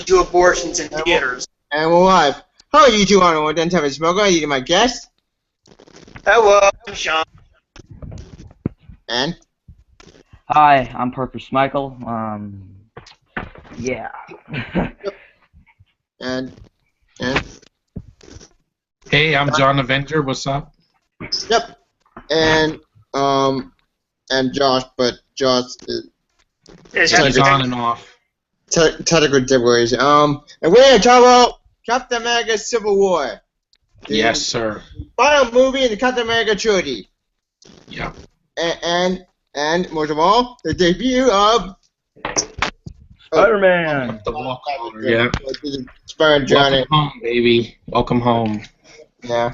do abortions in theaters. And we're live. Hello, you two on One Time Smoker. You my guest. Hello, I'm Sean. And Hi, I'm Purpose Michael. Yeah. and Hey, I'm John Avenger. What's up? yep. And Josh, but Josh is He's on and off. technical difficulties. And we're gonna talk about Captain America: Civil War. Yes, sir. Final movie in the Captain America trilogy. Yeah. And most of all, the debut of Spider-Man. The walk yeah. Spider Johnny. Welcome home, baby. Welcome home. Yeah.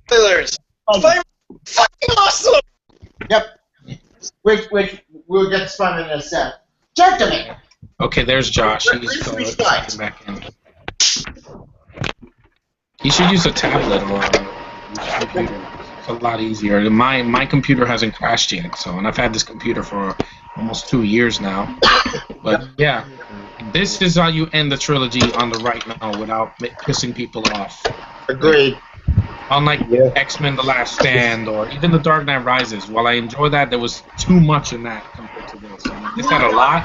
Spoilers. Spider-Man fucking awesome. Yep. Which we'll get Spider in a sec. Gentlemen. Okay, there's Josh. He's Restart. back in. He should use a tablet or a computer. It's a lot easier. My computer hasn't crashed yet, and I've had this computer for almost 2 years now. But yeah, this is how you end the trilogy on the right now without pissing people off. Agreed. Unlike X-Men: The Last Stand or even The Dark Knight Rises, while I enjoy that, there was too much in that compared to this. I mean, this had a lot,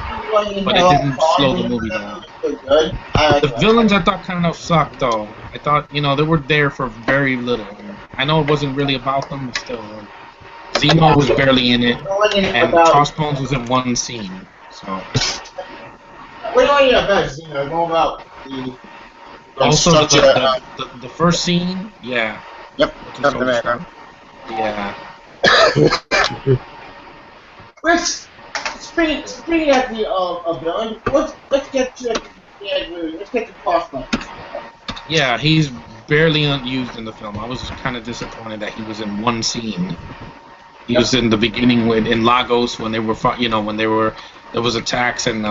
but it didn't slow the movie down. The villains I thought kind of sucked, though. I thought, they were there for very little. I know it wasn't really about them, but still. Zemo was barely in it, and Crossbones was in one scene. So. What do you know about Zemo? More about the also, the first scene, yeah. Yep. Yeah. Speaking of the villain, let's get to the Crossbones. Yeah, he's barely used in the film. I was kind of disappointed that he was in one scene. He was in the beginning in Lagos when they were, there was attacks and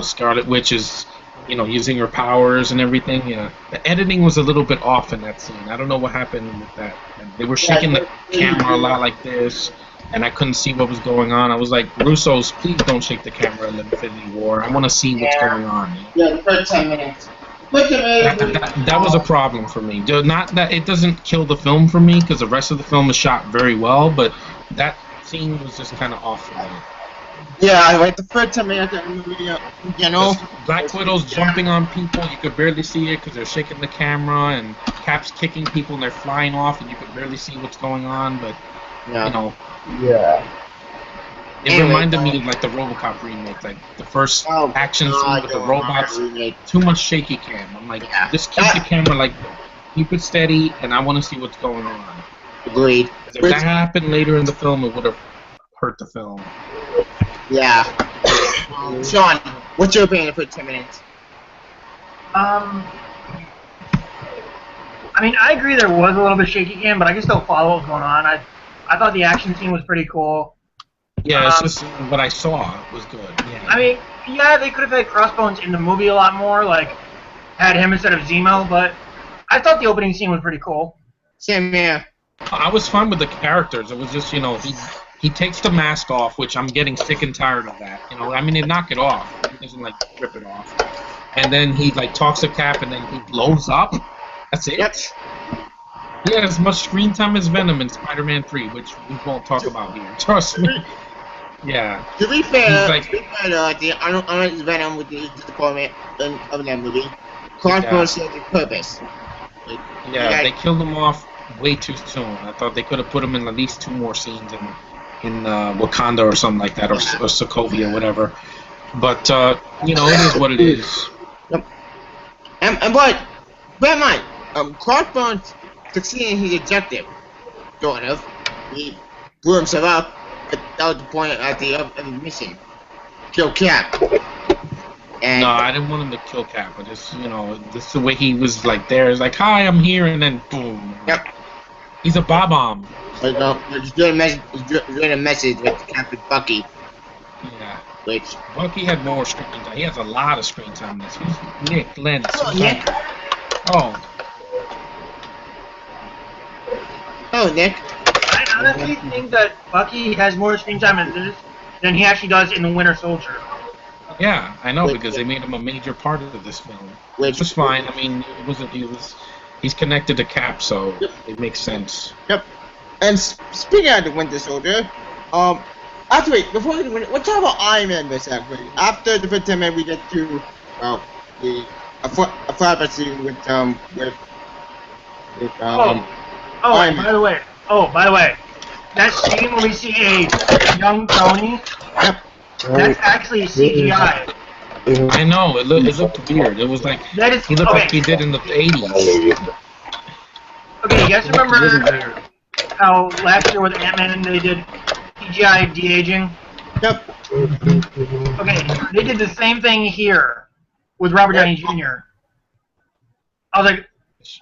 Scarlet Witch is, using her powers and everything. Yeah, the editing was a little bit off in that scene. I don't know what happened with that. They were shaking the camera a lot like this, and I couldn't see what was going on. I was like, Russo's, please don't shake the camera in the Infinity War. I want to see what's going on. Yeah, the first 10 minutes. That was a problem for me. Not that it doesn't kill the film for me, because the rest of the film is shot very well, but that scene was just kind of off for me. Yeah, like the first 10 minutes of the movie, Black Widow's jumping on people, you could barely see it because they're shaking the camera, and Cap's kicking people and they're flying off, and you could barely see what's going on, but, Yeah. It reminded me of like the RoboCop remake, like the first action scene with the robots. Too much shaky cam. I'm like, just keep the camera keep it steady, and I want to see what's going on. Agreed. If that happened later in the film, it would have hurt the film. Yeah. Sean, what's your opinion for 10 minutes? I mean, I agree there was a little bit shaky cam, but I can still follow what was going on. I thought the action scene was pretty cool. Yeah, it's just what I saw was good. Yeah. I mean, yeah, they could have had Crossbones in the movie a lot more, like, had him instead of Zemo, but I thought the opening scene was pretty cool. Same here. I was fine with the characters. It was just, he takes the mask off, which I'm getting sick and tired of that. I mean, they knock it off. He doesn't, rip it off. And then he, talks to Cap, and then he blows up. That's it. Yep. He had as much screen time as Venom in Spider-Man 3, which we won't talk about here. Trust me. Yeah. To be fair, I don't like Venom with the department of that movie. Crossbones served a purpose. They killed him off way too soon. I thought they could have put him in at least 2 more scenes in Wakanda or something like that, or Sokovia, whatever. But it is what it is. Yep. But bear in mind, Crossbones succeeded in his objective. Sort of. He blew himself up. But that was the point at the end of the mission. Kill Cap. And no, I didn't want him to kill Cap. I just, this is the way he was there. It's like, hi, I'm here, and then boom. Yep. He's a bomb. He's doing a message with Captain Bucky. Yeah. Which Bucky had more screen time. He has a lot of screen time. Who's Nick Lenz? Oh, Nick. Oh, Nick. I honestly think that Bucky has more screen time in this than he actually does in The Winter Soldier. Yeah, I know Wait, because they made him a major part of this film, Which which was fine. I mean, it wasn't. He's connected to Cap, so it makes sense. Yep. And speaking of the Winter Soldier, actually, wait, before we let's talk about Iron Man this actually. After the first 10 minutes, we get to a flashback scene with Iron Man. by the way, that scene when we see a young Tony, that's actually CGI. I know it looked weird. It was like That is he looked okay. like he did in the '80s. Okay, you guys remember how last year with Ant-Man they did CGI de-aging? Yep. Okay, they did the same thing here with Robert Downey Jr. I was like,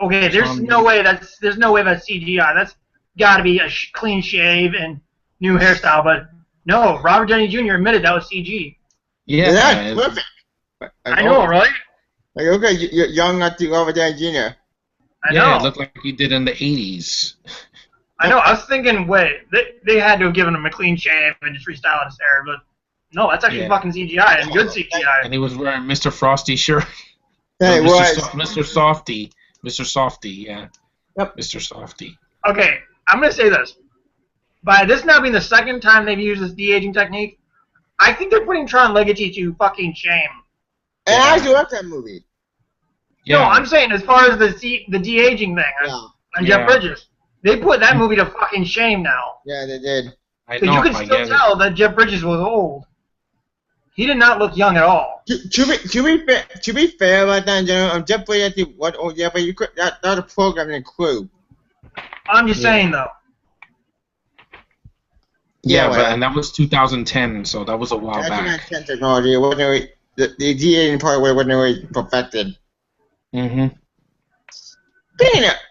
okay, there's no way that's CGI. That's got to be a clean shave and new hairstyle. But no, Robert Downey Jr. admitted that was CG. Yeah, That's perfect. I know, right? Like, okay, you're young enough to Robert Downey Jr. I yeah, know. it looked like he did in the '80s. I know. I was thinking, wait, they had to have given him a clean shave and just restyled his hair, but no, that's actually fucking CGI and good CGI. And he was wearing Mr. Frosty shirt. Hey, Mr. Softy. Mr. Softy, yeah. Yep. Mr. Softy. Okay, I'm gonna say this. By this now being the second time they've used this de-aging technique, I think they're putting Tron Legacy to fucking shame. And I directed that movie. Yeah. No, I'm saying as far as the de-aging thing on Jeff Bridges, they put that movie to fucking shame now. Yeah, they did. I Because know. you can still tell that Jeff Bridges was old. He did not look young at all. To be fair about that in general, Jeff Bridges actually what? Oh yeah, but you could that was a programming crew. I'm just saying though. Yeah, well, and that was 2010, so that was a while that's back. not technology. It wasn't really, the de-aging part wasn't really perfected. Mm-hmm.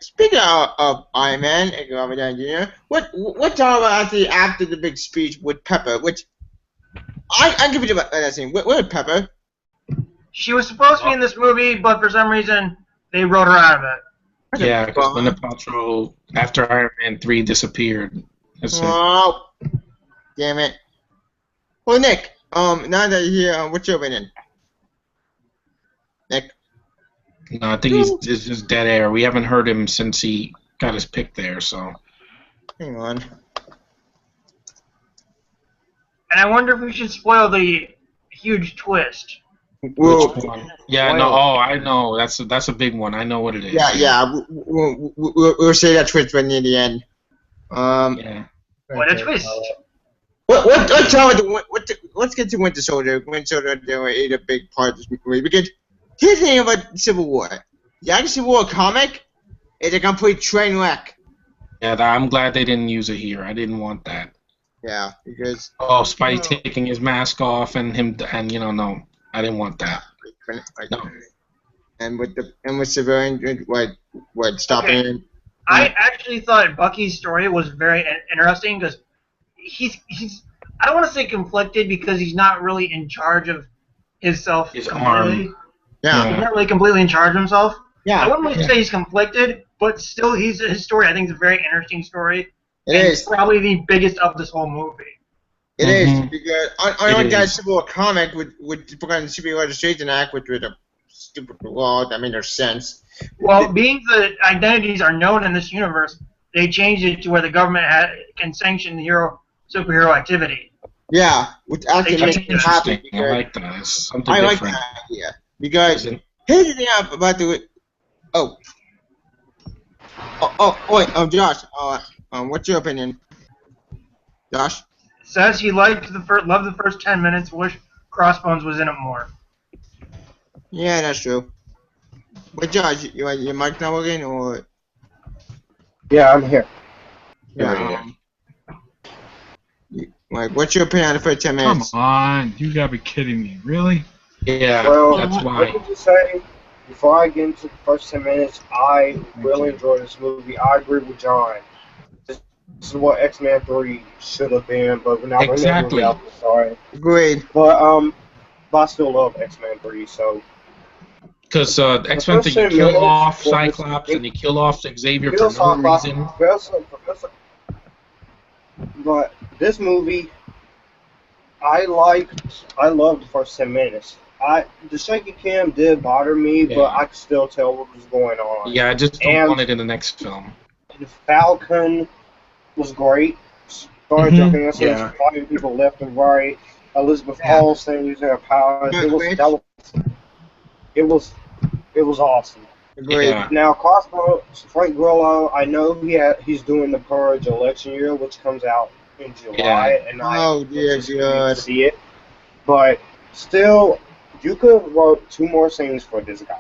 Speaking of Iron Man and Robert Downey Jr., what talk about actually after the big speech with Pepper, which I give it about that scene. Where Pepper? She was supposed to be in this movie, but for some reason they wrote her out of it. Yeah, because Gwyneth Paltrow, after Iron Man 3 disappeared. That's it. Oh, damn it. Well, Nick, now that you're here, what's your opinion? Nick? No, I think it's just dead air. We haven't heard him since he got his pick there, so. Hang on. And I wonder if we should spoil the huge twist. Well, Which one? Yeah, no. Oh, I know. That's a big one. I know what it is. yeah. We'll say that twist when near the end. Yeah. What a twist! Let's get to Winter Soldier. Winter Soldier is a big part of this movie because here's the thing about Civil War. The actual Civil War comic is a complete train wreck. Yeah, I'm glad they didn't use it here. I didn't want that. Yeah, because Spidey taking his mask off and no, I didn't want that. No. And with civilian what stopping. Okay. I actually thought Bucky's story was very interesting because he's I don't want to say conflicted because he's not really in charge of himself. His completely. arm. Yeah. He's not really completely in charge of himself. Yeah. I wouldn't really say he's conflicted, but still, his story I think is a very interesting story. It is. Probably the biggest of this whole movie. It is because on that is. Civil War comic with the Civil Registration Act, which was a stupid law. I mean, there's sense. Well, being the identities are known in this universe, they changed it to where the government can sanction the superhero activity. Yeah, which actually That's makes me happy Interesting. because I like that. It's something I like different. that idea because here's the thing about the wait, Josh, what's your opinion, Josh? Says he loved the first 10 minutes. Wish Crossbones was in it more. Yeah, that's true. But Josh, your mic not working or? Yeah, I'm here. Yeah. Like, what's your opinion on the first 10 minutes? Come on, you gotta be kidding me, really? Yeah, Well, that's why. let me just say, before I get into the first 10 minutes, I really enjoyed this movie. I agree with John. This is what X-Men 3 should have been, but we're not Exactly. Sorry. Agreed. But I still love X-Men 3, so. Because X-Men, you kill off Cyclops and you kill off Xavier for no reason. But this movie, I loved the first 10 minutes. The shaky cam did bother me, Yeah. but I could still tell what was going on. Yeah, I just don't And- want it in the next film. The Falcon was great. Started Mhm, jumping us, yeah. fighting people left and right. Elizabeth Yeah. Olsen using her powers. It was awesome. Agreed. Yeah. Now, Frank Grillo, I know he's doing the Purge election year, which comes out in July, and Oh, dear just need to God. see it. But still, you could have wrote 2 more scenes for this guy.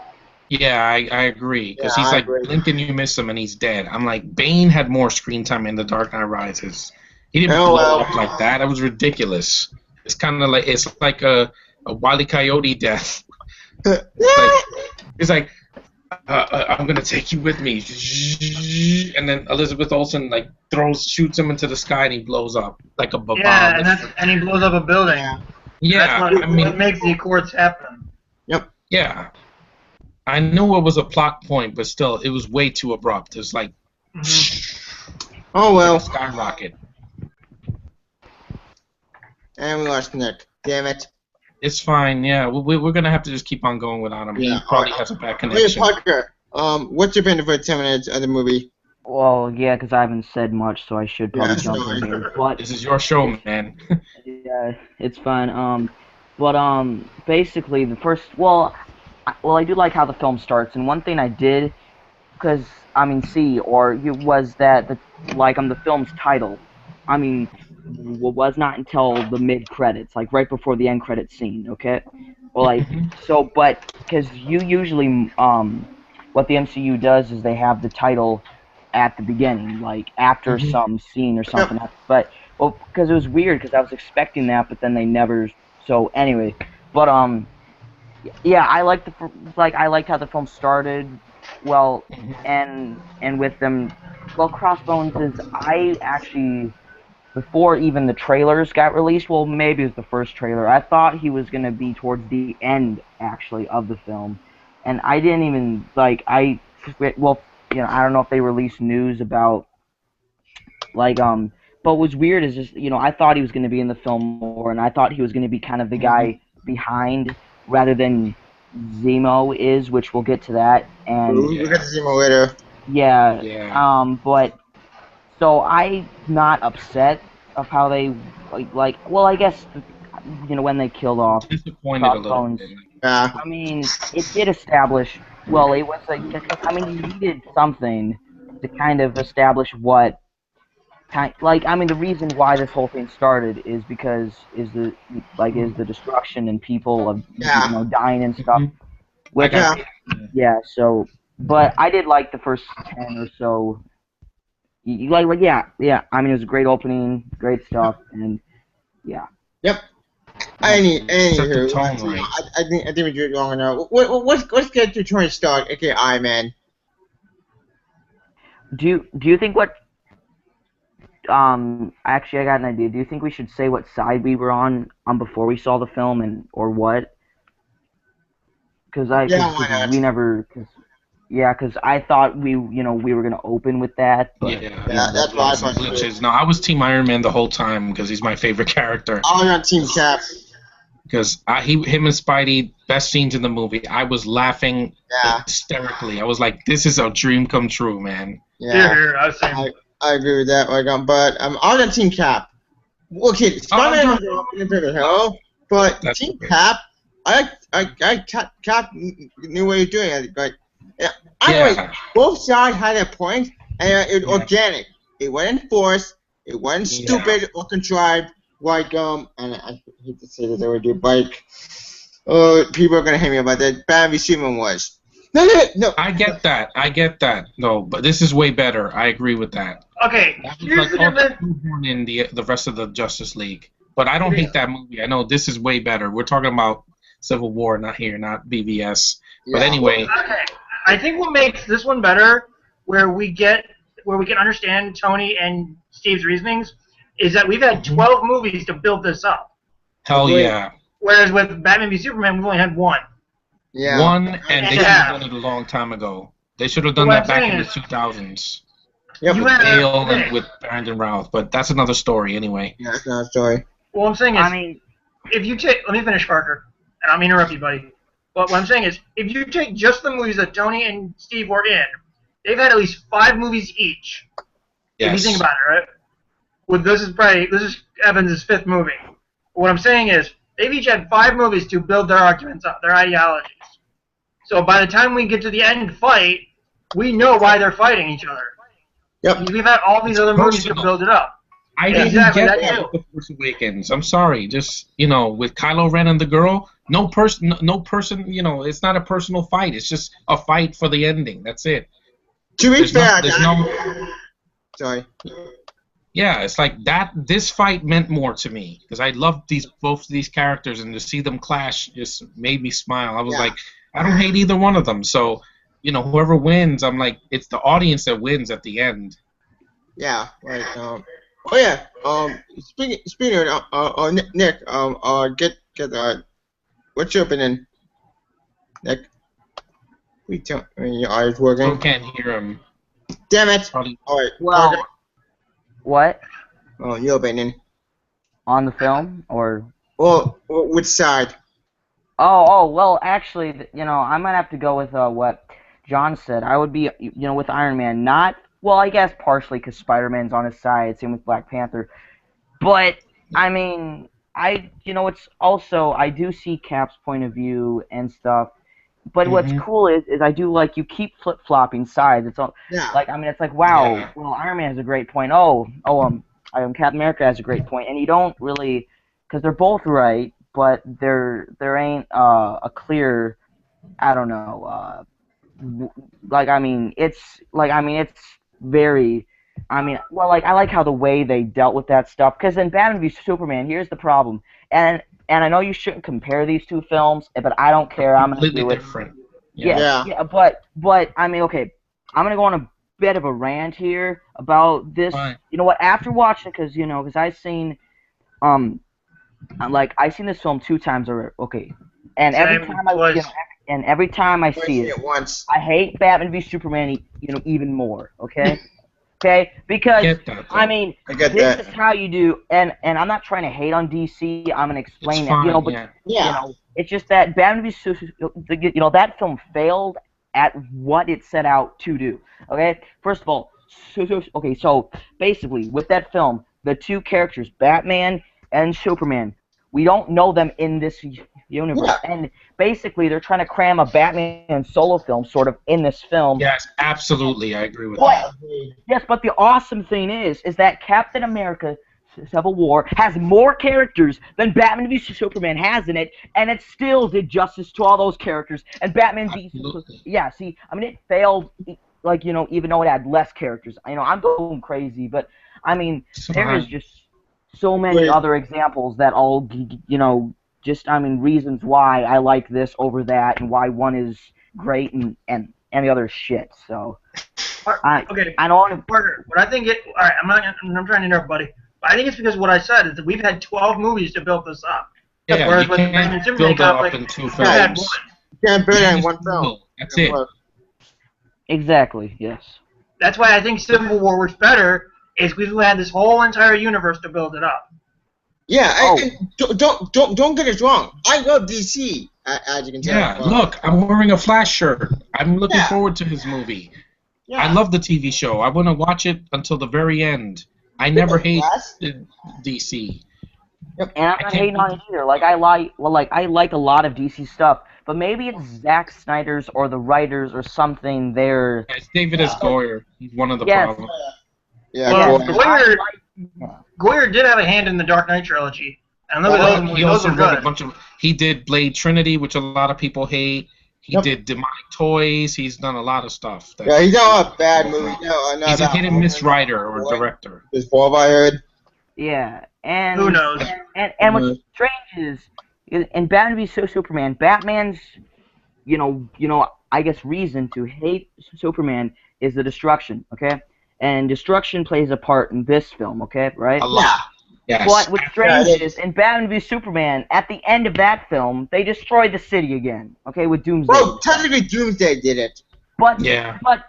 Yeah, I agree. Because Yeah, he's I like, agree. blink and you miss him and he's dead. I'm like, Bane had more screen time in The Dark Knight Rises. He didn't Oh, blow well. up like that. That was ridiculous. It's kind of like, it's like a Wile E. Coyote death. It's like, I'm gonna take you with me, and then Elizabeth Olsen like shoots him into the sky and he blows up like a bomb. Yeah, and he blows up a building. Yeah, That's what, I mean, what makes the Accords happen. yeah. I knew it was a plot point, but still, it was way too abrupt. It's like, Oh, like well. a skyrocket. And we lost Nick. Damn it. It's fine. Yeah, we're gonna have to just keep on going without him. He Yeah, probably alright. has a bad Hey, connection. Parker, what's your opinion for 10 minutes of the movie? Well, yeah, because I haven't said much, so I should probably Yeah, jump in sorry. here. But This is your show, man. yeah, it's fine. Basically the first, I do like how the film starts, and one thing I did, was that the film's title, was not until the mid credits, like right before the end credit scene. Okay, well, because you usually what the MCU does is they have the title at the beginning, like after some scene or something. But because it was weird, because I was expecting that, but then they never. So anyway, yeah, I liked how the film started. Well, and with them, Crossbones is before even the trailers got released. Well, maybe it was the first trailer. I thought he was gonna be towards the end actually of the film, and I didn't even I don't know if they released news about but what was weird is just I thought he was gonna be in the film more, and I thought he was gonna be kind of the guy behind rather than Zemo is, which we'll get to that. And We'll get to see more later. yeah. But so I'm not upset of how they I guess when they killed off Disappointed a little Crossbones. bit. Yeah. I mean, it did establish. Well, it was you needed something to kind of establish what. The reason why this whole thing started is because is the destruction and people of dying and stuff. Which, Yeah. So, but I did like the first 10 or so. Yeah. I mean, it was a great opening, great stuff, and yeah. Yep. Set the Anywho, tone right. I think we did it long enough. Let's get to Tony Stark, aka Iron Man. Do you think what? Actually, I got an idea. Do you think we should say what side we were on before we saw the film, or what? Because why not? we never. Because I thought we were gonna open with that. But, Yeah, that's why I Some thought. glitches. No, I was Team Iron Man the whole time because he's my favorite character. I was on Team Cap. Because him and Spidey, best scenes in the movie. I was laughing hysterically. I was like, "This is a dream come true, man." Yeah. Here, I was saying. I agree with that. I was on Team Cap. Okay, Spider-Man was my favorite hero, but That's Team great. Cap, Cap knew what he was doing. Yeah. Both sides had a point, and it was organic. It wasn't forced. It wasn't stupid or contrived. And I hate to say this, I would do people are gonna hate me about that. Batman v Superman was. No. I get that. No, but this is way better. I agree with that. Okay, That was here's like the difference. in the rest of the Justice League. But I don't hate that movie. I know this is way better. We're talking about Civil War, not BVS. But anyway, Okay, I think what makes this one better, where we can understand Tony and Steve's reasonings, is that we've had 12 movies to build this up. hell yeah. Whereas with Batman v Superman, we've only had one. Yeah. One, and they should Yeah. have done it a long time ago. They should have done What that I'm back in the saying is- 2000s. Yep. You With had- Bale and with Brandon Routh. But that's another story anyway. Yeah, that's not a story. What I'm saying is, I mean, if you take, let me finish, Parker, and I'm interrupt you, buddy. But what I'm saying is, if you take just the movies that Tony and Steve were in, they've had at least 5 movies each. If you think about it, right? Well, this is Evans' 5th movie. What I'm saying is, they've each had 5 movies to build their arguments up, their ideologies. So by the time we get to the end fight, we know why they're fighting each other. Yep. We've had all these other movies to personal. build it up. I Yeah, didn't exactly, get that that too. with The Force Awakens. I'm sorry. Just, with Kylo Ren and the girl, no person, it's not a personal fight. It's just a fight for the ending. That's it. To be fair, sorry. Yeah, it's like that. This fight meant more to me because I loved both of these characters, and to see them clash just made me smile. I was like, I don't hate either one of them. So, whoever wins, I'm like, it's the audience that wins at the end. Yeah, right. Speaking of Nick, what's your opinion, Nick? Your eyes working? Still can't hear him. Damn it! Probably. All right. Well, Parker. what? Your opinion. On the film, or? Well, which side? Well, actually, I might have to go with what John said. I would be, with Iron Man. Not, well, I guess partially because Spider-Man's on his side, same with Black Panther. But, I mean, it's also, I do see Cap's point of view and stuff. But what's cool is I do like you keep flip-flopping sides. It's all, it's like, wow, well, Iron Man has a great point. Captain America has a great point. And you don't really, because they're both right, but there ain't a clear, I don't know, it's very, I like how the way they dealt with that stuff, because in Batman v Superman, here's the problem, and I know you shouldn't compare these two films, but I don't care, I'm going to do it. Different. Yeah, but, okay, I'm going to go on a bit of a rant here about this. Fine. You know what, after watching, because I've seen, I've seen this film 2 times already, okay, and every time I see it, once. I hate Batman v Superman, even more, okay? Okay? Because, Get that, I mean, I get this that. is how you do, and I'm not trying to hate on DC, I'm going to explain It's it, fine, but, Yeah. it's just that Batman v Superman, that film failed at what it set out to do, okay? First of all, so basically, with that film, the 2 characters, Batman and Superman, we don't know them in this universe, and basically they're trying to cram a Batman solo film sort of in this film. Yes, absolutely, I agree with that. Yes, but the awesome thing is that Captain America Civil War has more characters than Batman v Superman has in it, and it still did justice to all those characters. And Batman v it failed, even though it had less characters. I'm going crazy, but there is just so many other examples that all, reasons why I like this over that, and why one is great and the other is shit. So, I don't want to. Parker, what I think all right, I'm trying to interrupt, buddy. But I think it's because what I said is that we've had 12 movies to build this up. Yeah, Whereas you with Batman can't Superman build that up conflict, in 2 we've had films. one. You can't build it in one film. That's it. Exactly. Yes. That's why I think Civil War works better, is we've had this whole entire universe to build it up. Yeah, and don't get us wrong. I love DC, as you can tell. Yeah, look, I'm wearing a Flash shirt. I'm looking forward to his movie. Yeah. I love the TV show. I want to watch it until the very end. I never hate DC. And I'm not hating on it either. I like a lot of DC stuff, but maybe it's Zack Snyder's or the writers or something there. It's David S. Goyer. He's one of the problems. Yeah, Well, cool. Goyer did have a hand in the Dark Knight trilogy, and look at those movies. He Those also are wrote a good. bunch of. He did Blade Trinity, which a lot of people hate. He did Demonic Toys. He's done a lot of stuff. Yeah, he's not a bad movie. He's a hit and miss writer or director. There's 12 I heard. Yeah, and Who knows? And what's strange is in Batman v Superman, Batman's I guess reason to hate Superman is the destruction, okay? And destruction plays a part in this film, okay, right? A lot. Yes. But what's strange is in Batman v Superman, at the end of that film, they destroyed the city again, okay, with Doomsday. Well, technically Doomsday did it. But Yeah. but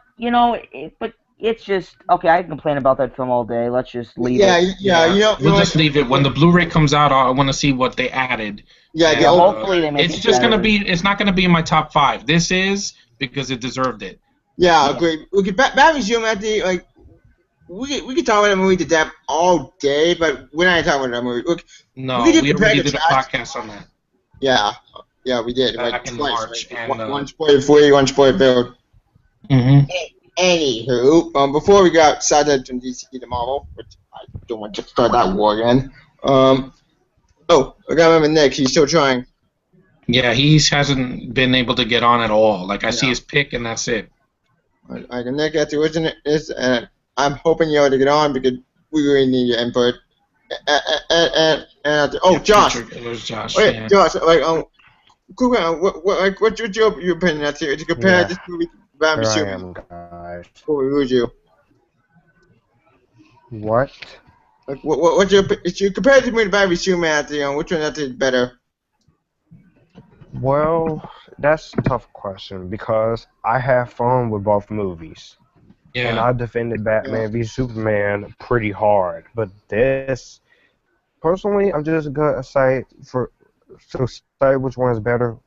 it's just okay. I can complain about that film all day. Let's just leave Yeah, it. yeah, you know, We'll just leave it. When the Blu-ray comes out, I want to see what they added. yeah, And, the old, Hopefully they make it's it just better. gonna be. It's not gonna be in my top 5. This is because it deserved it. yeah, agreed. Okay, Batman Humanity, like, we could talk about that movie to death all day, but we're not talking about that movie. Look, No, We did we the already package did a last- podcast on that. yeah, we did. Back Like, in twice, March, right? and, one spoiler free, one spoiler filled. Mm-hmm. Anywho, before we got started from DC to Marvel, which I don't want to start that war again. I gotta remember Nick. He's still trying. Yeah, he hasn't been able to get on at all. Like I see Yeah. his pick, and that's it. I can Nick at the original is, and I'm hoping you're able to get on because we really need your input. Yeah, Josh. It was Josh. Wait, Yeah. Josh. Like, what's your opinion on to compare Yeah. this movie to Batman Here I Superman? am, guys. Before we lose you. What? Like, what's your if you compare this movie to Batman Superman? Which one is better? Well, that's a tough question because I have fun with both movies. And Yeah. I defended Batman v Superman pretty hard. But this, personally, I'm just gonna say to say which one is better,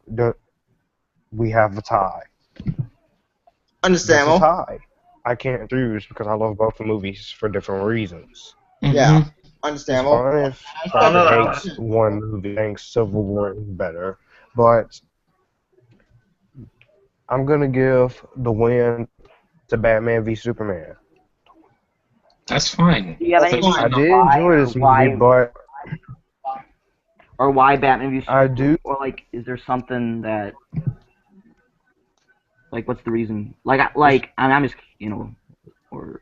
we have a tie. That's a Understandable. tie. I can't choose because I love both the movies for different reasons. Yeah. Mhm. Understandable. Fine if I hate one movie, I think Civil War is better, but I'm gonna give the win to Batman v Superman. That's fine. Do you have any That's I reason did why, enjoy this why, movie, but or why Batman v I Superman? do. Or like, is there something that, like, what's the reason? I'm just, or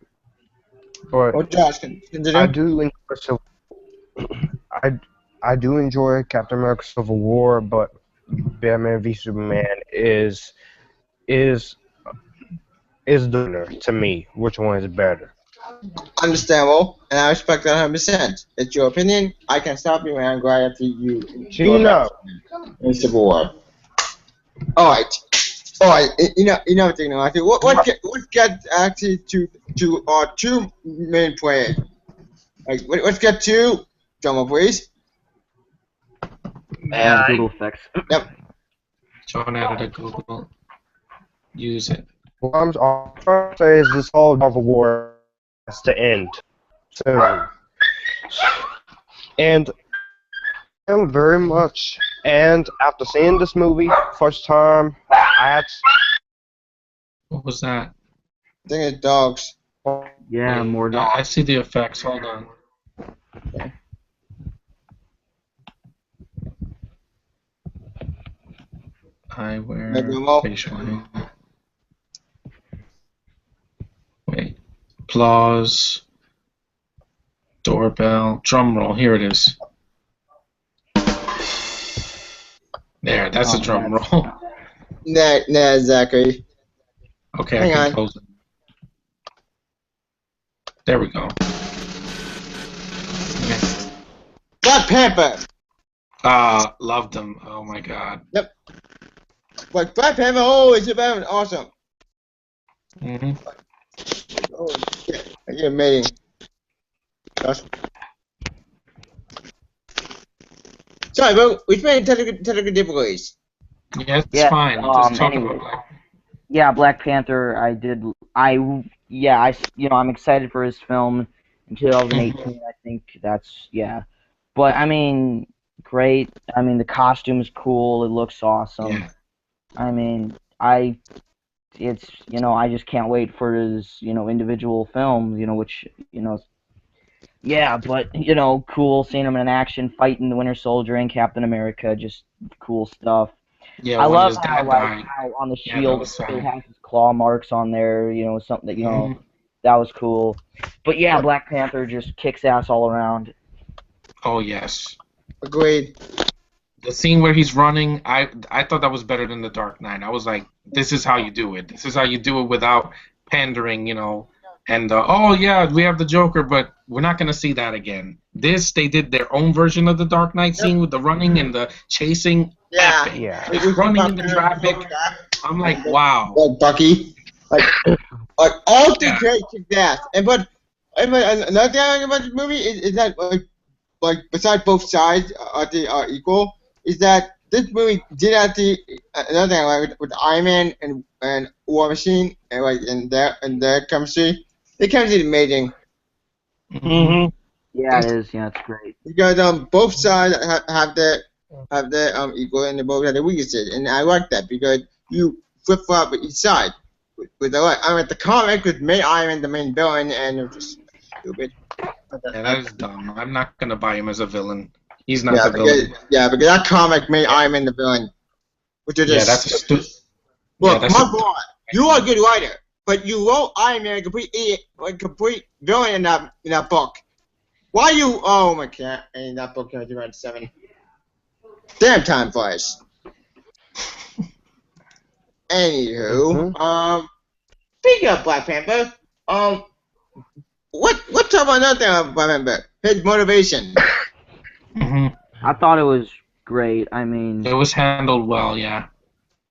But Josh, continue. I do enjoy I do enjoy Captain America: Civil War, but Batman v Superman is the winner to me. Which one is better? Understandable, and I respect that 100%. It's your opinion. I can stop you, and I'm glad after you. Gino. In Civil War. All right. You know what thing now. Let's get actually to our two main players. Like, let's get to drummer, please. Yeah, Google effects. John added a Google. Use it. What I'm trying to say is this whole Marvel War has to end soon. And I'm very much, and after seeing this movie first time, What was that? I think it's dogs. Yeah, more Yeah, I see the effects. Hold on. Eyewear, facial hair. Wait. Applause. Doorbell. Drum roll. Here it is. There, that's a drum roll. Nah, Zachary. Okay, Hang I can on. close it. There we go. Yeah. Black Panther. Loved them. Oh my god. Like, Black Panther, oh, it's about awesome. hmm Oh, shit. You're amazing. Josh. Sorry, bro. We've made technical difficulties. Yeah, it's Yeah, fine. Just talk anyway. about Black. Yeah, Black Panther. I'm excited for his film in 2018. I think that's but I mean, great. I mean, the costume is cool. It looks awesome. Yeah. I mean, I just can't wait for his individual film. Which but cool seeing him in action, fighting the Winter Soldier and Captain America. Just cool stuff. Yeah, I when love his how dad died. how on the Yeah, that shield was it still fine. has his claw marks on there. Something that Mhm. that was cool. But yeah, Black Panther just kicks ass all around. Oh yes. Agreed. The scene where he's running, I thought that was better than The Dark Knight. I was like, this is how you do it. This is how you do it without pandering, And oh yeah, we have the Joker, but we're not gonna see that again. They did their own version of the Dark Knight scene with the running and the chasing. Yeah. Epic. Yeah. Running in the traffic. I'm like, wow. Like Bucky. Like, Like all the Yeah. great kicked ass. But another thing I like about this movie is that like besides both sides are equal, is that this movie did actually another thing like with Iron Man and War Machine and like in their chemistry, the chemistry is amazing Yeah, it is. Yeah, it's great. because both sides have their equal and they both have their weaknesses, and I like that because you flip flop with each side. With the comic was made Iron Man the main villain and it was just stupid. Yeah, that is dumb. I'm not gonna buy him as a villain. He's not Yeah, the villain. because that comic made Iron Man the villain. Which is Yeah, just that's a stupid. Look, yeah, that's my boy, you are a good writer, but you wrote Iron Man a complete idiot, like complete villain in that book. Why you? Oh my god! And that book came out in 2007. Damn, time flies. Anywho, speaking of Black Panther, what's up on another thing about Black Panther? His motivation. I thought it was great. I mean, It was handled well, yeah.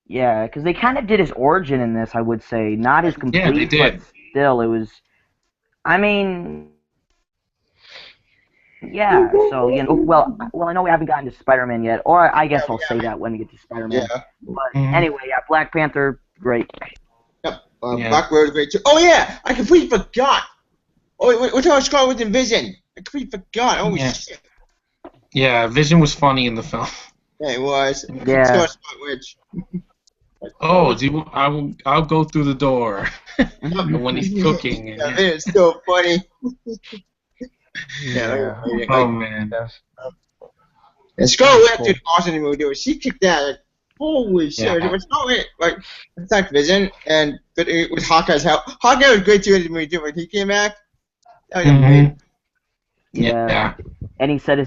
yeah, because they kind of did his origin in this. I would say not as complete, Yeah, they did. but still, it was. I mean, yeah. So well, I know we haven't gotten to Spider-Man yet, or I guess I'll say that when we get to Spider-Man. Yeah. But Mhm. anyway, yeah, Black Panther, great. Yep. Yeah. Black Widow is great too. Oh yeah, I completely forgot. Oh, we're talking Scarlet Witch and Vision. I completely forgot. Oh Yeah. shit. Yeah, Vision was funny in the film. Yeah, it was. Yeah. Scarlet Witch. Oh, I'll go through the door. And when he's cooking. Yeah, And, it's so funny. Yeah. oh man. That's, And Scarlet Witch Cool. did awesome in the movie. She kicked that. Like, holy shit! Yeah. It was Scarlet Witch, like it's like Vision, but it was Hawkeye's help. Hawkeye was great too in the movie too when he came back. That was amazing. Yeah. And he said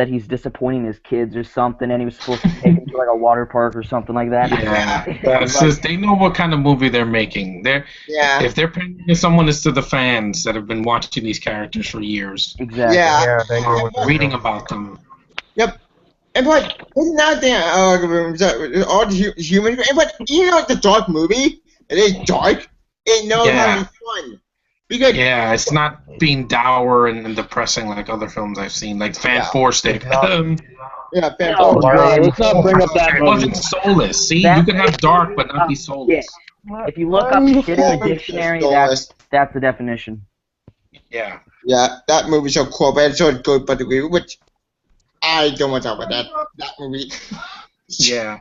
he's disappointing his kids or something, and he was supposed to take them to like a water park or something like that. Yeah. That's just, they know what kind of movie they're making. Yeah. If they're paying someone, it's to the fans that have been watching these characters for years, Exactly. Yeah. yeah, they know what they're reading doing. about them. And but there's another thing all the human. But you know, the dark movie. It is dark. It knows how to be fun. Because Yeah, it's not being dour and depressing like other films I've seen, like Fan Yeah. Four Stick. It's not- yeah, fan Oh god, let's not bring up that It movie. wasn't soulless. See, That- you can have dark but not be soulless. If you look up shit in the dictionary, that's the definition. Yeah. Yeah, that movie's so cool, but it's so good, but which I don't want to talk about that movie. Yeah.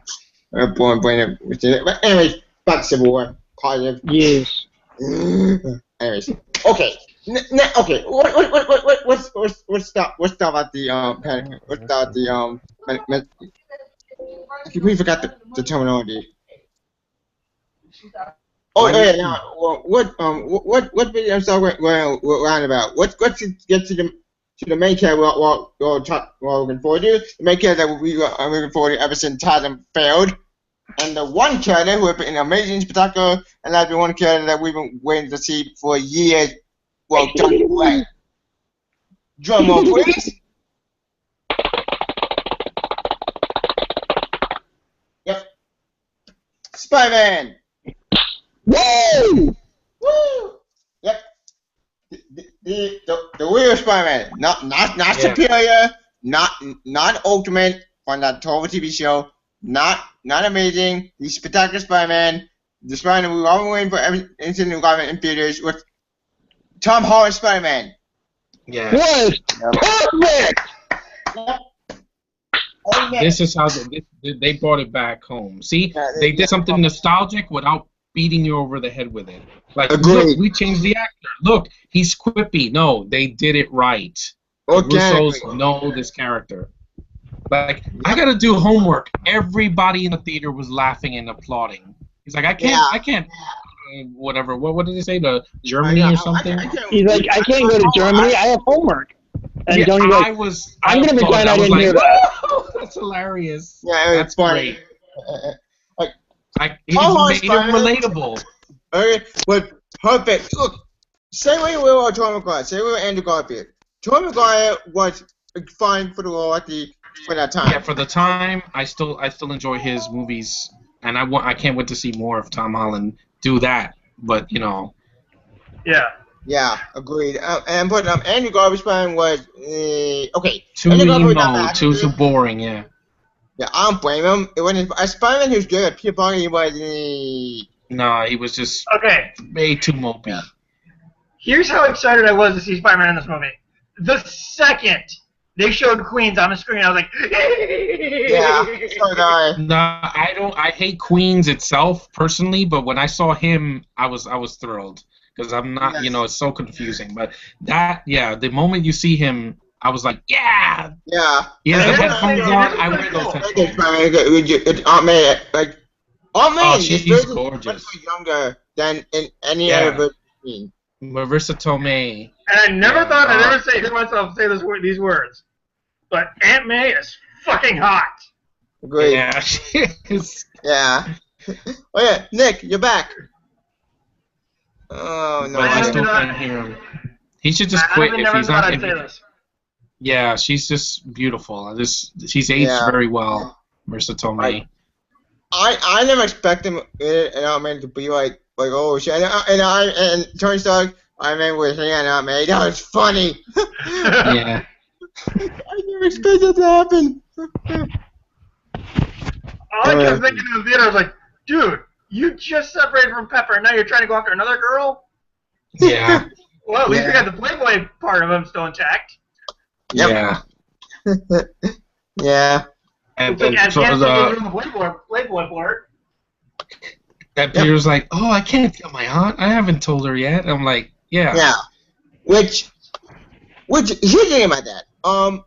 But anyways, back to Civil War. Positive. Yes. Anyways, okay. Okay. What's stuff about the I completely forgot the terminology. Oh yeah, now what video I'm still going around about? Let's get to the main character we're looking forward to. The main character that we are looking forward to ever since Titan failed. And the one character who has been amazing spectacular, and that's been one character that we've been waiting to see for years. Well, drum roll, please. Yep. Spider-Man. Woo! Woo! Yep. The real Spider-Man, not superior, not ultimate on that Marvel TV show, not amazing. The spectacular Spider-Man, the Spider-Man we've all been waiting for every incident we've got in theaters with Tom Holland Spider-Man. Yeah. Was perfect! Yep. Amen. This is how they brought it back home. See, Yeah, they did something nostalgic without beating you over the head with it. Like, Agreed. look, we changed the actor. Look, he's quippy. No, they did it right. The Organically. Russos know this character. Like, I gotta do homework. Everybody in the theater was laughing and applauding. He's like, I can't. Whatever. What did they say? To Germany or something? He's like, I can't go to Germany. I have homework. And Yeah, Tony's like, I'm gonna pretend I didn't hear that. That's hilarious. Yeah, That's it's funny. great. He Tom made it Holland relatable. Okay, but perfect. Look, same way we were Tom McGuire, same way with Andrew Garfield. Tom McGuire was fine for the role for that time. Yeah, for the time, I still enjoy his movies, and I can't wait to see more of Tom Holland do that. but you know. Yeah. Yeah, agreed. But Andrew Garfield Spider-Man was okay. Too Andrew Garfield was not emo, bad. too boring, yeah. Yeah, I don't blame him. It wasn't a Spider-Man who's good. Peter Parker was Nah, he was just Okay. way too mopey. Here's how excited I was to see Spider-Man in this movie. The second they showed Queens on the screen, I was like, yeah. So did I. Nah, I hate Queens itself personally, but when I saw him, I was thrilled because I'm not, Yes. you know, it's so confusing. But the moment you see him, I was like, yeah. Yeah. Yeah, the And headphones it's- on. it's I pretty wear those cool. headphones. Aunt May, like Aunt May Oh, is she's really gorgeous. much younger than in any Yeah. other version. Marissa Tomei. and I never Yeah, thought I'd ever hear myself say these words. But Aunt May is fucking hot. Agreed. Yeah, she is. Yeah. Oh yeah, Nick, you're back. Oh no. But I I still don't can't hear him. He should just I quit never if he's thought not. I'd say this. Yeah, she's just beautiful. She's aged Yeah. very well, Marissa Tomei. I never expect him in Aunt May to be like oh shit and Tony Stark I remember with him and Aunt May that was funny. Yeah. I never expected that to happen. All I kept thinking in the theater was like, dude, you just separated from Pepper and now you're trying to go after another girl? Yeah. Well, at least we Yeah. got the Playboy part of him still intact. Yep. Yeah. Yeah. And So, yeah, so can't say the Playboy part. that Peter's like, oh, I can't tell my aunt. I haven't told her yet. I'm like, yeah. Yeah. Which here's the thing about that.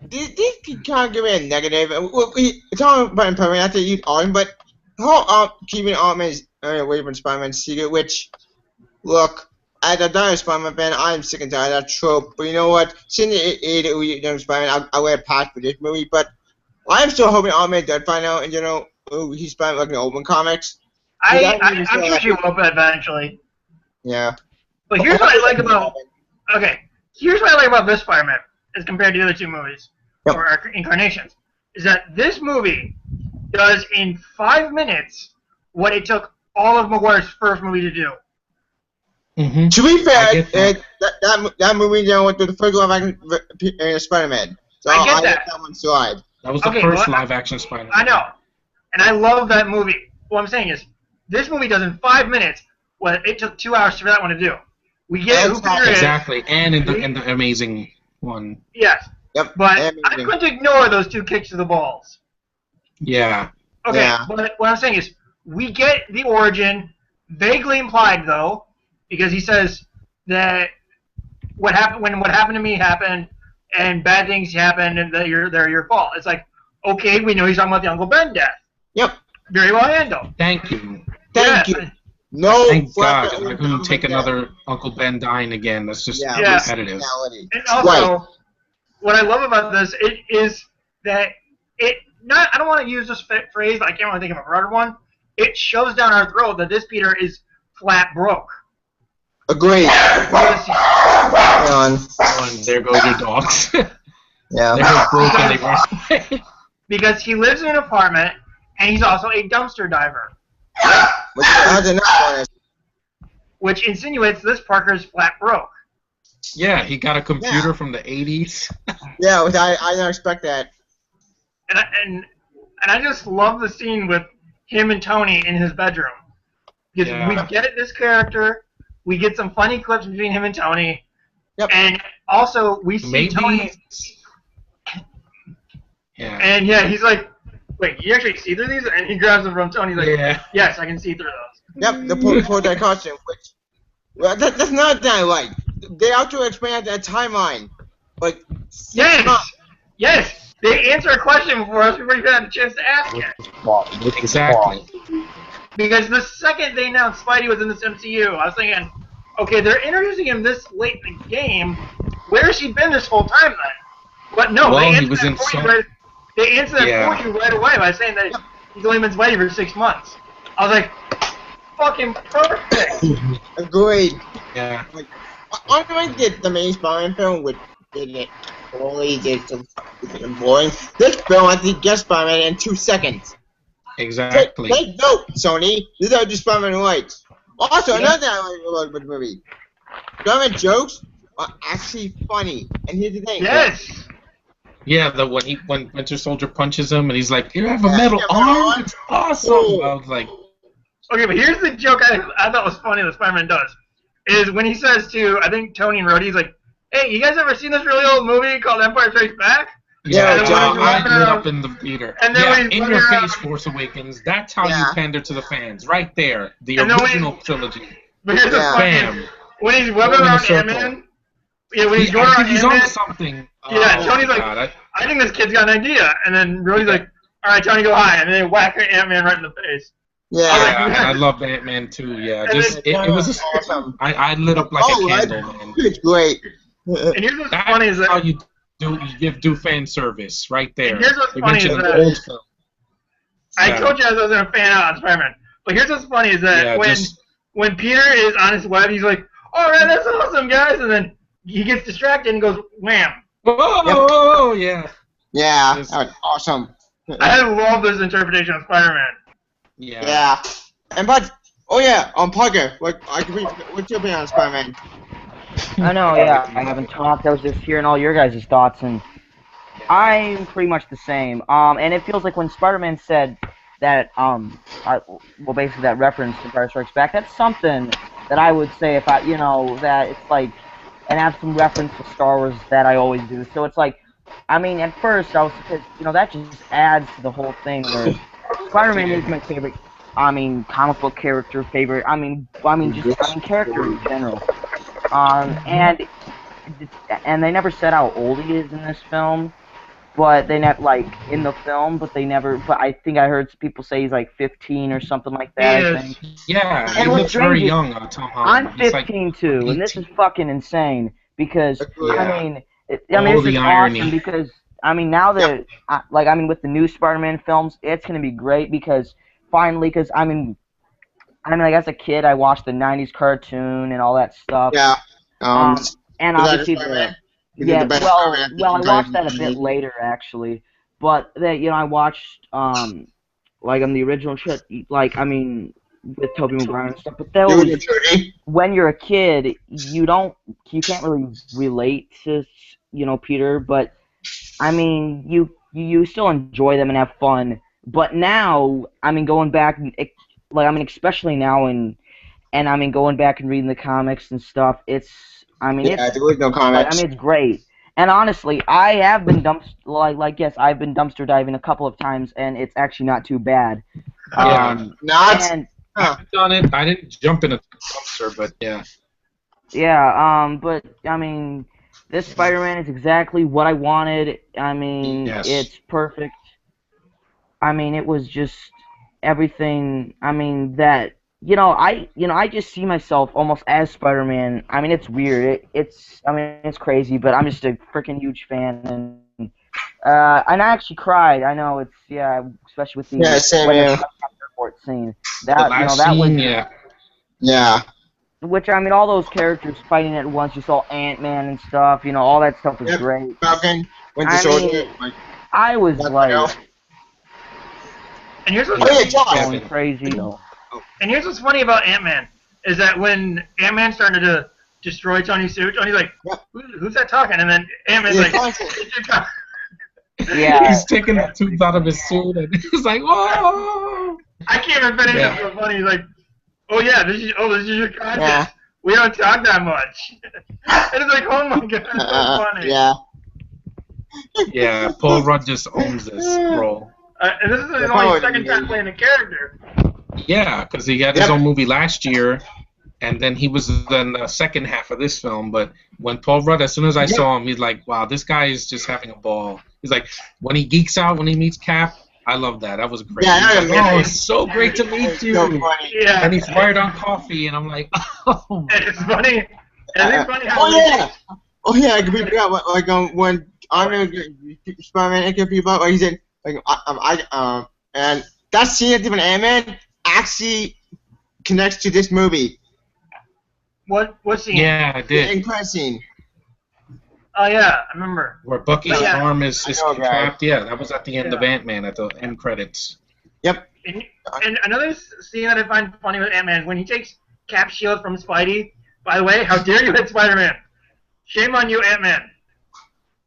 These can kind of give me a negative. It's all about Pepper, not to use Autumn, but the whole keeping Aunt May's away from Spider-Man's secret, which, look, as a dying Spider-Man fan, I'm sick and tired of that trope. But you know what? Since it young Spider-Man, I'll let it pass for this movie. But I'm still hoping Aunt May does find out, and he's Spider-Man like in the open comics. I'm sure she will eventually. Yeah. But here's what I like about here's what I like about this Spider-Man as compared to the other two movies Yep. or incarnations, is that this movie does in 5 minutes what it took all of Maguire's first movie to do. Mm-hmm. To be fair, get that. that movie went through the first live action Spider-Man. So I get let that. that one slide. That was the Okay, first well, live action Spider-Man. I know, and I love that movie. What I'm saying is, this movie does in 5 minutes what it took 2 hours for that one to do. We get who Peter is. Exactly. And in the amazing one. Yes, Yep. but and I couldn't ignore those 2 kicks to the balls. Yeah. Okay, Yeah. but what I'm saying is, we get the origin, vaguely implied though, because he says that what happened to me happened, and bad things happened, and that they're your fault. It's like, okay, we know he's talking about the Uncle Ben death. Yep. Very well handled. Thank you. Thank Yeah. you. No. Thank flat- God. I couldn't take another Uncle Ben dying again. That's just Yeah. repetitive. Reality. And also, what I love about this is that I don't want to use this phrase, but I can't really think of a broader one. It shoves down our throat that this Peter is flat broke. Agreed. Because Hang on. Oh, and there goes your dogs. Yeah. They're broken. They run away. because he lives in an apartment, and he's also a dumpster diver, Which has enough one. which insinuates this Parker's flat broke. Yeah, he got a computer Yeah. from the 80s. Yeah, which I didn't expect that. And I just love the scene with him and Tony in his bedroom. Because Yeah. we get this character, we get some funny clips between him and Tony, Yep. and also we see Maybe. Tony, Yeah. and yeah, he's like, wait, you actually see through these? And he grabs them from Tony, he's like, Yeah. yes, I can see through those. Yep, the Poltergeist costume, which that's not that I like. They have to expand that timeline. Like, Yes, they answer a question for us before you had a chance to ask it. Exactly. Because the second they announced Spidey was in this MCU, I was thinking, okay, they're introducing him this late in the game. Where's he been this whole time then? But no, Well, they he answered was that in for some- you right. They answered that Yeah. for you right away by saying that he's only been Spidey for 6 months. I was like, fucking perfect. agreed. Yeah. I'm going to get the main Spider-Man film with it only did some boring. This film, I think, gets Spider-Man in 2 seconds. Exactly. Take note, Sony. This is how just Spider-Man likes. Also, another thing I like about the movie. Spider-Man jokes are actually funny. And here's the thing. Yes. Yeah, when Winter Soldier punches him and he's like, "You have a Yeah, metal yeah, metal arm? arm? It's awesome!" Cool. I was like, Okay, but here's the joke I thought was funny that Spider-Man does. Is when he says to, I think, Tony and Rhodey, he's like, "Hey, you guys ever seen this really old movie called Empire Strikes Back?" Yeah, "Yeah, John, I lit up in the theater." And then Yeah, when he's in your running face, around- Force Awakens. That's how Yeah. you pander to the fans, right there. The And then when original trilogy. But here's Yeah. what's funny. Bam. When he's Going whipping in a around circle. Ant-Man. Yeah, when he's going I around think he's on Ant-Man. to something. Yeah, Oh, Tony's my like, God, I think this kid's got an idea. And then Rhodey's like, all right, Tony, go high. And then they whack Ant-Man right in the face. Yeah. Yeah, and I love Ant-Man too. Yeah, And just then- it was a, awesome. I lit up like Oh, a I- candle, man. It's great. And here's what's That's funny is how that you do fan service right there. And here's what's You funny mentioned is an that- old film. I Yeah. told you I wasn't a fan of Spider-Man. But here's what's funny is that Yeah, when Peter is on his web, he's like, all right, that's awesome, guys. And then he gets distracted and goes, wham. Whoa, yeah. Yeah, Just- that was awesome. I love this interpretation of Spider-Man. Yeah. Yeah. And Parker, what's your opinion on Spider-Man? I know, yeah. I haven't talked. I was just hearing all your guys' thoughts, and I'm pretty much the same. And it feels like when Spider-Man said that, well, basically that reference to Empire Strikes Back, that's something that I would say if that it's like, and have some reference to Star Wars that I always do. So it's like, I mean, at first I was, that just adds to the whole thing where Spider-Man is my favorite. I mean, comic book character favorite. I mean, character in general. And they never said how old he is in this film, but they never in the film, but they never. But I think I heard people say he's like 15 or something like that. I think. Yeah, he And what's looks very strange is young, Tom Holland. I'm He's 15 too, and this is fucking insane because Yeah. I mean, Oh, this the is irony. awesome because I mean now that with the new Spider-Man films, it's gonna be great because finally, because I mean, like as a kid, I watched the '90s cartoon and all that stuff. Yeah. And is that obviously Spider-Man? Is it yeah, the best well, Spider-Man I since watched that a bit 1990? later actually, but that I watched like on the original shit, like I mean with Tobey Maguire and stuff. But those, Dude, Trudy. when you're a kid, you can't really relate to Peter, but I mean you still enjoy them and have fun. But now, I mean, going back, especially now and I mean, going back and reading the comics and stuff, it's The original like, comics. I mean, it's great. And honestly, I have been I've been dumpster diving a couple of times, and it's actually not too bad. Yeah. Not. And I've done it. I didn't jump in a dumpster, but yeah. yeah, but I mean, this Spider-Man is exactly what I wanted. I mean, Yes. it's perfect. I mean, it was just everything. I mean, that I just see myself almost as Spider-Man. I mean, it's weird. It's crazy, but I'm just a freaking huge fan, and I actually cried. I know especially with the Same when the here. airport scene. The That last that was scene, yeah. Yeah. which I mean, all those characters fighting at once. You saw Ant-Man and stuff. All that stuff was Yep. great. Falcon, Winter I Soldier. mean, I was What the like hell? And here's what's Oh, yeah, Josh. going crazy. And here's what's funny about Ant-Man is that when Ant-Man started to destroy Tony's suit, Tony's like, who's that talking? And then Ant-Man's Yeah, like, Falcon. it's your time. Yeah. He's taking the tubes out of his suit, and he's like, "Whoa!" I can't even finish Yeah. it. So funny. He's like, oh yeah, this is your content. Yeah. We don't talk that much. And it's like, oh my god, it's so funny. Yeah. Yeah, Paul Rudd just owns this role. And this is his Yeah, only probably second time didn't playing a character. Yeah, because he had his Yep. own movie last year, and then he was in the second half of this film. But when Paul Rudd, as soon as I saw him, he's like, wow, this guy is just having a ball. He's like, when he geeks out, when he meets Cap, I love that. That was great. Yeah, He's like, yeah. oh, it's so great to meet you. So funny. Yeah. And he's wired on coffee, and I'm like, oh. And it's funny. And it's funny how Oh yeah. Oh yeah, I completely forgot. Like when Spider-Man and people about, he said and that scene at different Ant-Man actually connects to this movie. What scene? Yeah, I The did. end credit scene. Oh yeah, I remember. Where Bucky's Yeah. arm is I know, guys. trapped. Yeah, that was at the end of Yeah. Ant-Man, at the end credits. Yep. And another scene that I find funny with Ant-Man is when he takes Cap shield from Spidey. By the way, how dare you hit Spider-Man? Shame on you, Ant-Man.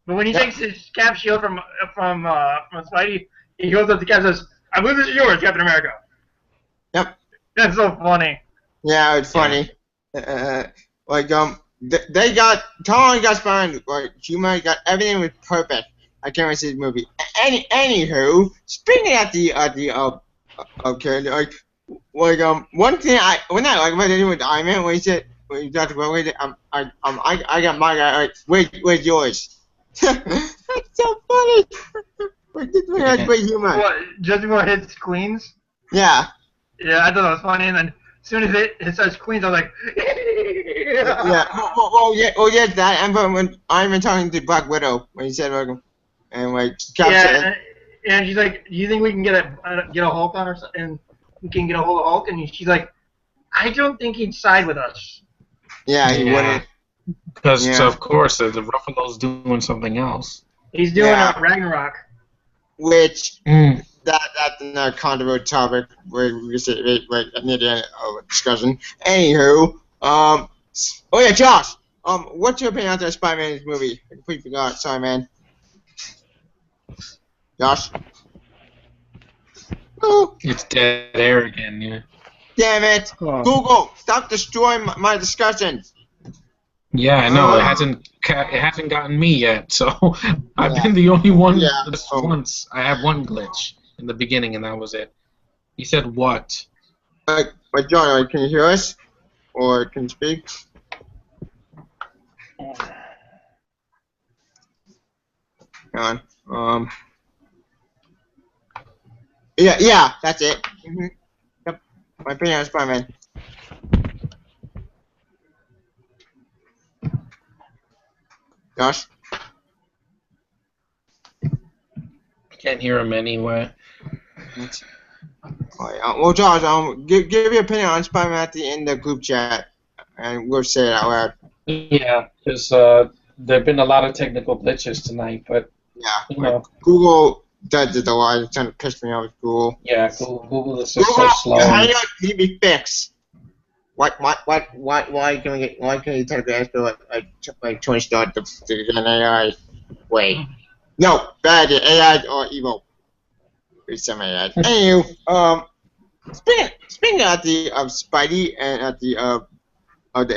But when he takes his Cap shield from Spidey, he goes up to Cap and says, "I believe this is yours, Captain America." Yep. That's so funny. Yeah, it's funny. They got Tom got Spider-Man, like Humor got everything was perfect. I can't wait to see this movie. Anywho, speaking at the okay, one thing I like about it with Iron Man when he said when he talked about wait, I got my guy. Like, where's yours? That's so funny. But this one has great humor. What? Just before it hits Queens? Yeah. Yeah, I thought that was funny, and then as soon as it says Queens, I was like, Yeah. Yeah, that. And when Iron Man talking to Black Widow when he said welcome, and like Cap said, and she's like, "Do you think we can get a Hulk on or something? And we can get a hold of Hulk?" And she's like, "I don't think he'd side with us." Yeah, he wouldn't. Because of course the Ruffalo's doing something else. He's doing Ragnarok. Which that's another controversial topic where we say right near the end of the discussion. Anywho, oh yeah, Josh. What's your opinion on the Spider-Man movie? I completely forgot. Sorry, man. Josh. Oh. It's dead air again. Yeah. Damn it! Google, stop destroying my discussions. Yeah, I know. It hasn't gotten me yet, so I've been the only one. Just once. I have one glitch in the beginning, and that was it. He said what? Wait, John, can you hear us? Or can you speak? Hang on. Yeah, that's it. Mm-hmm. Yep. My opinion on Spider-Man. Josh? Can't hear him anyway. Well, Josh, give your opinion on Spider-Man at the end of the group chat, and we'll say it out loud. Yeah, because there have been a lot of technical glitches tonight, but you know. Google does it a lot. It's trying to piss me off with Google. Yeah, Google is just so slow. How do you be fixed? Why can you type the extra like 20 stars to get an AI? Wait. No, bad AI or evil. It's some AI. Anywho, speaking of the Spidey and at the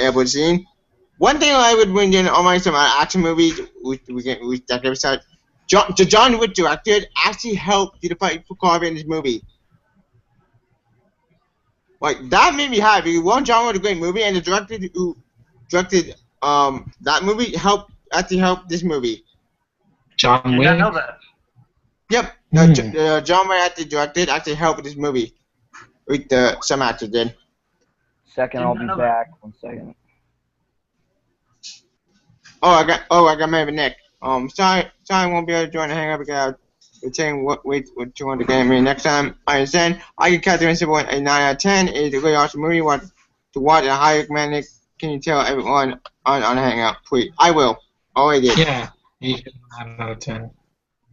airport scene, one thing I would bring in on some action movies which that episode, John Wick directed actually helped do the fight for Carver in this movie. Like, that made me happy. John Wick was a great movie, and the director who directed that movie actually helped this movie. John Wick? I know that. Yep. John Wick actually helped this movie. With some actors did. Second, I'll be back. 1 second. I got maybe Nick. Sorry, I won't be able to join the hangout because we're saying what you want to get me next time. I understand. I can catch the a 9 out of 10. It's a really awesome movie. Want to watch it? I highly recommend it. Can you tell everyone on the hangout, please? I will. Already did. Yeah. 9 out of 10.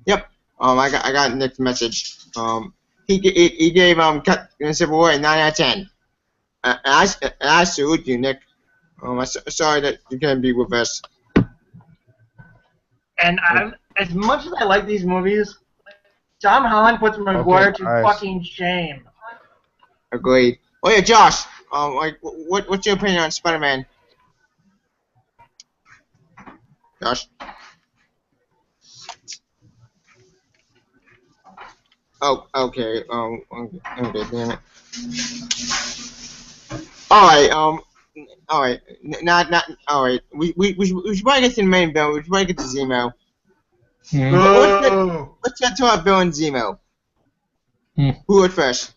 Yep. I got Nick's message. He gave Captain Civil War a 9 out of 10. And I salute you, Nick. I'm sorry that you can't be with us. And as much as I like these movies, Tom Holland puts Maguire to fucking shame. Agreed. Oh yeah, Josh. What's your opinion on Spider-Man? Josh. Oh, okay. Okay, damn it. All right. Not. All right. We should probably get to the main bill. We should probably get to Zemo. Let's get to our bill and Zemo. Who would first?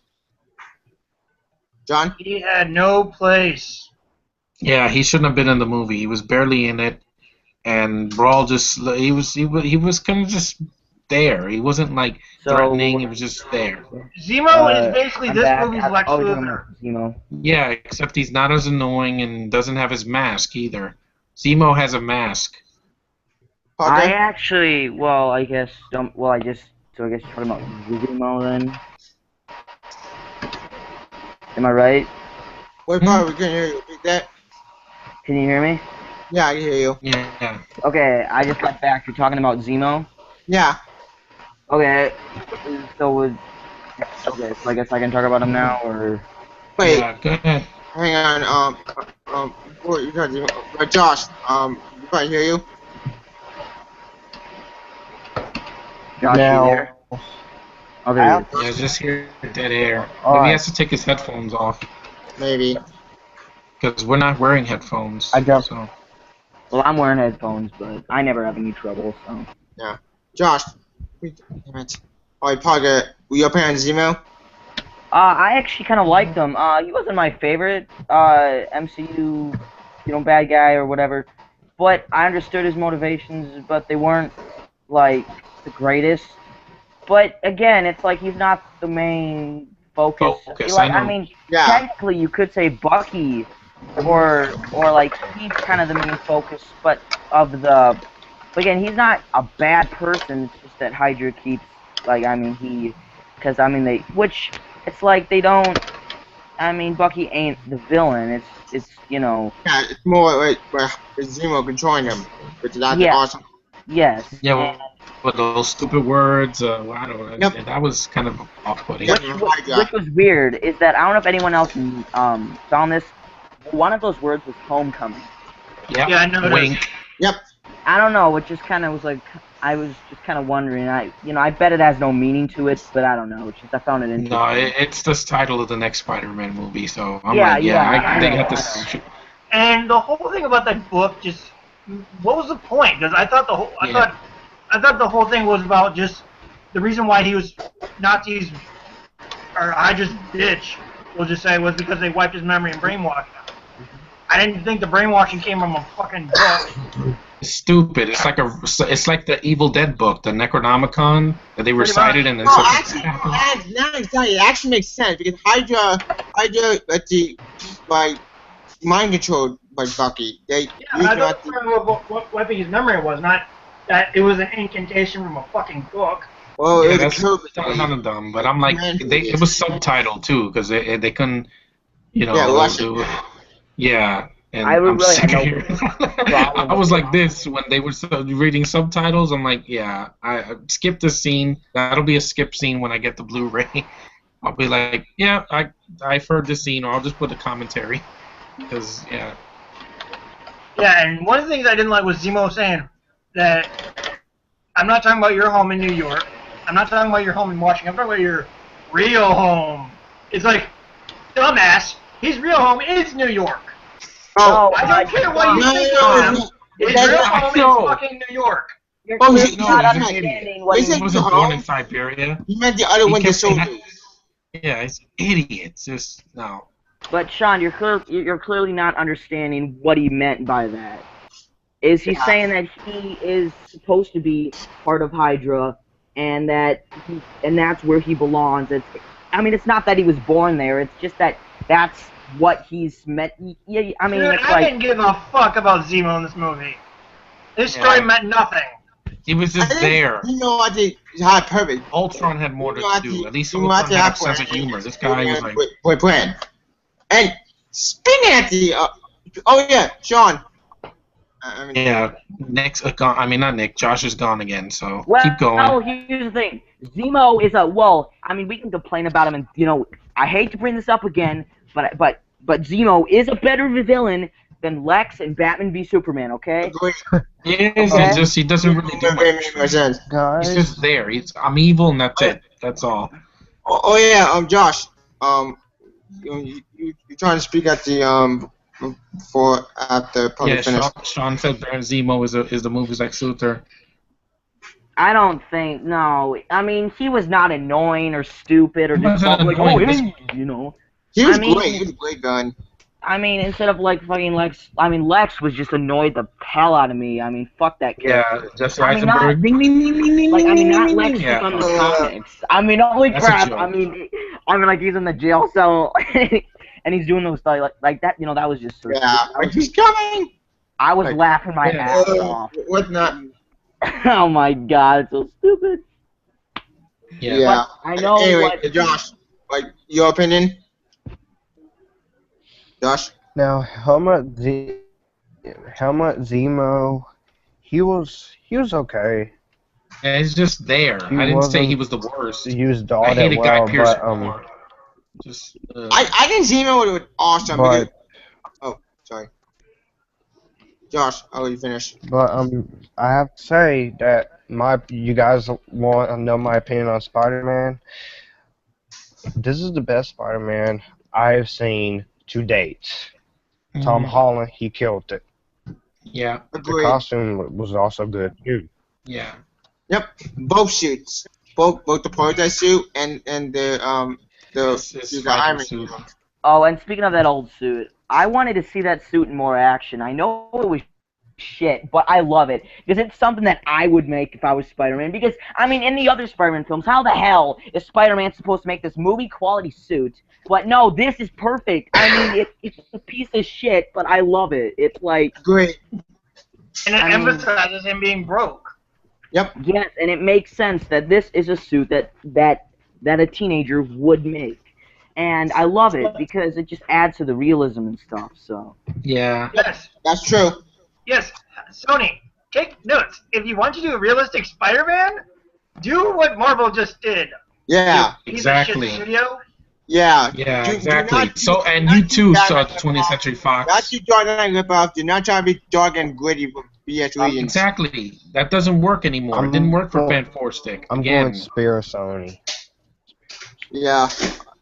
John? He had no place. Yeah, he shouldn't have been in the movie. He was barely in it, and we're all just he was kind of just there. He wasn't like threatening. He was just there. Zemo is basically this movie's Lex Luthor. Zemo. Yeah, except he's not as annoying and doesn't have his mask either. Zemo has a mask. I actually, I guess you're talking about Zemo then. Am I right? Wait, Paul, we couldn't hear you. Repeat that. Can you hear me? Yeah, I can hear you. Yeah. Okay, I just got back. You're talking about Zemo? Yeah. Okay, so I guess I can talk about him now, or... Wait, Yeah, go ahead. hang on. Before you talk to Josh, we can't hear you. Josh, you there? Oh, there he is. Yeah, just hear dead air. All Maybe he right. has to take his headphones off Maybe. because we're not wearing headphones. I don't- So. Well, I'm wearing headphones, but I never have any trouble, so... Josh. Damn it. Alright, Parker, were you up here on Zemo? I actually kind of liked him. He wasn't my favorite MCU, bad guy or whatever. But I understood his motivations, but they weren't, like, the greatest. But, again, it's like he's not the main focus. Focus, Like, I know. mean, Yeah. technically you could say Bucky, or like, he's kind of the main focus, but again, he's not a bad person, it's just that Hydra keeps, which, it's like they don't, Bucky ain't the villain, it's Yeah, it's more like Zemo controlling him, which is Yeah. awesome. yes. Yeah, well, with those stupid words, I don't know. Yep. And that was kind of off-putting. Yep. Which was weird, is that, I don't know if anyone else found this, one of those words was homecoming. Yep. Yeah, I noticed. Wink. I don't know, it just kind of was like, I was just kind of wondering, I bet it has no meaning to it, but I don't know, it's just, I found it interesting. No, it's the title of the next Spider-Man movie, so I'm Yeah, like, yeah, they I got know, this. And the whole thing about that book, just what was the point? Because I thought the whole thing was about just the reason why he was Nazis, or I just bitch, we'll just say, was because they wiped his memory and brainwashed him. I didn't think the brainwashing came from a fucking book. It's stupid. It's like the Evil Dead book, the Necronomicon that they Pretty recited, and then No, something actually, happened. now I tell you, it actually makes sense because Hydra, mind controlled by Bucky. They Yeah, used I to don't have to- remember what wiping his memory was, not that it was an incantation from a fucking book. Well, Yeah, it that's was a code. none of them. But I'm like, it was subtitled too because they couldn't, Yeah, Russian. Yeah. And I would I'm really sick of have no hearing. problem I was with like this when they were reading subtitles. I'm like, yeah, I skip this scene. That'll be a skip scene when I get the Blu-ray. I'll be like, yeah, I've heard this scene, or I'll just put a commentary. Because yeah, Yeah, and one of the things I didn't like was Zemo saying that I'm not talking about your home in New York. I'm not talking about your home in Washington. I'm talking about your real home. It's like, dumbass, his real home is New York. Oh, I don't care what you no, think no, of him. no. His That's real not home so. is fucking New York. You're Oh, clearly he's not an understanding what Is he it- he wasn't Oh. born in Siberia. He meant the other He Winter kept saying Soldier. Yeah, he's idiots. Just no. But Sean, you're clearly not understanding what he meant by that. Is he saying that he is supposed to be part of Hydra, and that's where he belongs? It's not that he was born there. It's just that that's what he's meant. Yeah, Dude, it's I like didn't give a fuck about Zemo in this movie. This story Yeah. meant nothing. He was just there. You know what they had purpose. Ultron had more You know to do. At least you know Ultron what they had a have sense of planned. humor. This guy was like, Wait, plan. And speaking at the, oh yeah, Sean. yeah, Nick's gone. I mean, not Nick. Josh is gone again. So well, keep going. no, here's the thing. Zemo is we can complain about him, and I hate to bring this up again, but Zemo is a better villain than Lex and Batman v Superman. Okay. He is. Okay. He doesn't really do much. He's Guys, just there. I'm evil, and that's it. That's all. Oh yeah, Josh. You trying to speak at the after probably Yeah, finish. Sean said Baron Zemo is the movie's Lex Luthor. I don't think no. He was not annoying or stupid or He just wasn't like annoying. hey, He was I mean- great. He was a great gun. Instead of like fucking Lex, Lex was just annoyed the hell out of me. Fuck that character. Yeah, Jesse I mean, not- Eisenberg. Ding, ding, ding, ding, ding, Like, ding, not ding, Lex ding. is Yeah. on the comics. Holy That's a crap. joke. Like he's in the jail cell and he's doing those like that. That was just so Yeah, stupid. he's coming. I was Like, laughing my yeah. ass off. What not? Oh my god, it's so stupid. Yeah. I know Anyway, what. Josh, like your opinion? Josh? Now, Helmut Zemo, he was okay. Yeah, he's just there. He I didn't say he wasn't was the worst. used all I that hated Guy well, Pearce but more. Just. I think Zemo was awesome. but Because, oh, sorry. Josh, I'll let you finish. but I have to say that you guys want to know my opinion on Spider-Man. This is the best Spider-Man I have seen to date. Tom Holland, he killed it. Yeah. The Agreed. costume was also good too. Yeah. Yep, both suits, both the Protest suit and the His Iron fighting Man. suit. Oh, and speaking of that old suit, I wanted to see that suit in more action. I know it was shit, but I love it because it's something that I would make if I was Spider-Man. Because I mean, in the other Spider-Man films, how the hell is Spider-Man supposed to make this movie-quality suit? But no, this is perfect. I mean, it's a piece of shit, but I love it. It's like Great. And it I mean- emphasizes him being broke. Yep. yes, and it makes sense that this is a suit that a teenager would make. And I love it because it just adds to the realism and stuff. So Yeah. Yes. That's true. Yes. Sony, take notes. If you want to do a realistic Spider-Man, do what Marvel just did. Yeah. Piece of shit Exactly. Studio. Yeah. Yeah, Do exactly. not- So, and do you not too do saw that. 20th Century Fox. That's you Dark Knight ripoff. Do not try to be dark and gritty for BS reasons. Exactly. That doesn't work anymore. It didn't work for Fan 4 Stick. I'm Again. going Spear Sony. Yeah.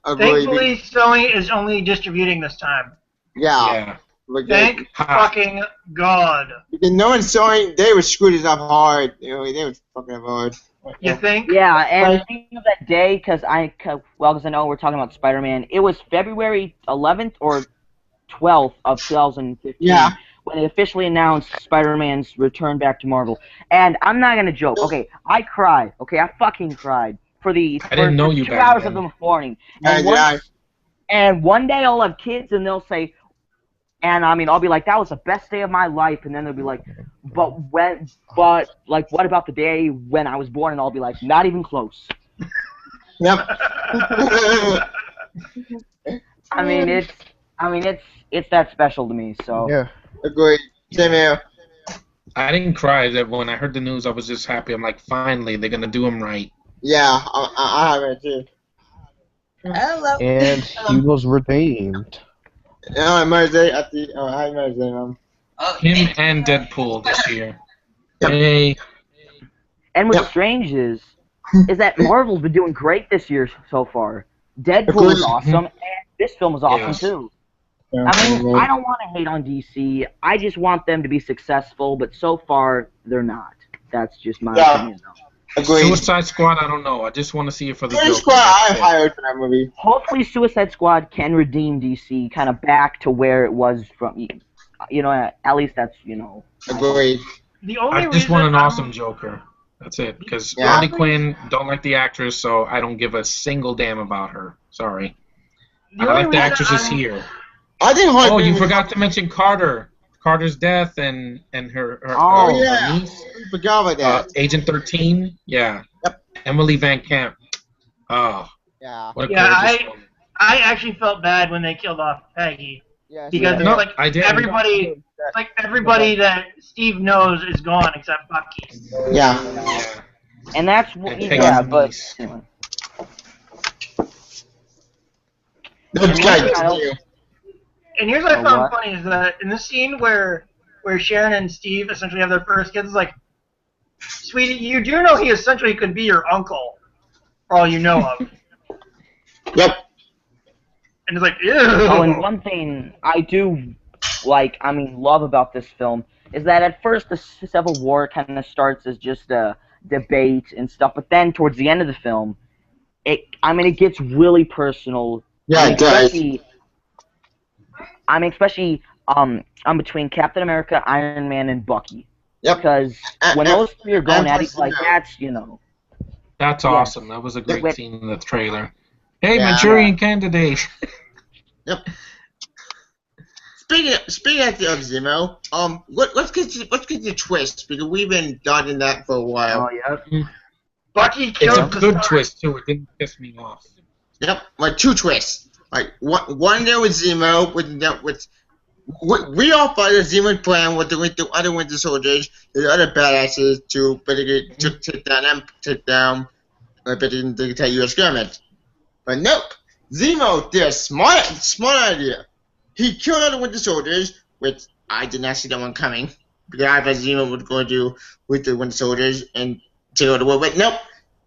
Agreed. Thankfully, Sony is only distributing this time. Yeah. Yeah. Because Thank fucking God. no one saw it, they would screw this up hard. They would fucking up hard. You think? yeah, and speaking of that day, because I know we're talking about Spider-Man, it was February 11th or 12th of 2015 Yeah. when it officially announced Spider-Man's return back to Marvel. And I'm not gonna joke. Okay, I cried. Okay, I fucking cried for the I didn't know for you 2 back hours then. of the morning. Yeah, And yeah. and one day I'll have kids and they'll say, and I mean I'll be like, that was the best day of my life, and then they'll be like, but like what about the day when I was born? And I'll be like, not even close. Yep. I mean it's that special to me. So Yeah. Agreed. Same here. I didn't cry. That when I heard the news, I was just happy. I'm like, finally, they're gonna do him right. Yeah, I have it too. Hello. And he was redeemed. Yeah, Thursday at the hi Thursday, Him and Deadpool this year. Hey. and what's Yep. strange is that Marvel's been doing great this year so far. Deadpool is awesome, and this film is awesome Yes. too. I mean, I don't want to hate on DC. I just want them to be successful, but so far they're not. That's just my Yeah. opinion. Though. Agreed. Suicide Squad, I don't know. I just want to see it for the Suicide Joker. Squad, I That's it. hired for that movie. Hopefully, Suicide Squad can redeem DC kind of back to where it was from. You know, at least that's my hope. Agreed. The only I just reason want an I'm- awesome Joker. That's it. Because Yeah. Harley Quinn, don't like the actress, so I don't give a single damn about her. Sorry. the I only like the reason actress is I'm- here. I think Harley Oh, Quinn you was- forgot to mention Carter. Carter's death and her Oh, her yeah. niece, I forgot about that. Agent 13. Yeah. Yep. Emily Van Camp. Oh, Yeah. what a Yeah, gorgeous woman. I actually felt bad when they killed off Peggy Yes. because No, it's like I didn't. everybody that Steve knows is gone except Bucky. Yeah. Yeah. And that's And yeah, Peggy's but niece. anyway. That's good. And here's what I Oh, found what? funny is that in the scene where Sharon and Steve essentially have their first kids, it's like, sweetie, you do know he essentially could be your uncle, for all you know of. Yep. And it's like, ew. Oh, and one thing I do love about this film is that at first the Civil War kind of starts as just a debate and stuff, but then towards the end of the film, it gets really personal. Yeah, it does. Especially between Captain America, Iron Man, and Bucky. Yep. Because when those three are going at it, like that's That's Yeah. awesome. That was a great Wait. scene in the trailer. Hey, Yeah. Manchurian Candidate. Yep. Speaking of Zemo, let's get to the twist because we've been dodging that for a while. yeah. Bucky It's kills a the good Stark. twist too. It didn't piss me off. Yep, like two twists. Like one there was Zemo we all thought the Zemo plan with the other Winter Soldiers, the other badasses to take down the U.S. government. But nope, Zemo did a smart idea. He killed all the Winter Soldiers, which I did not see that one coming. Because I thought Zemo would go to with the Winter Soldiers and take over the world, but nope.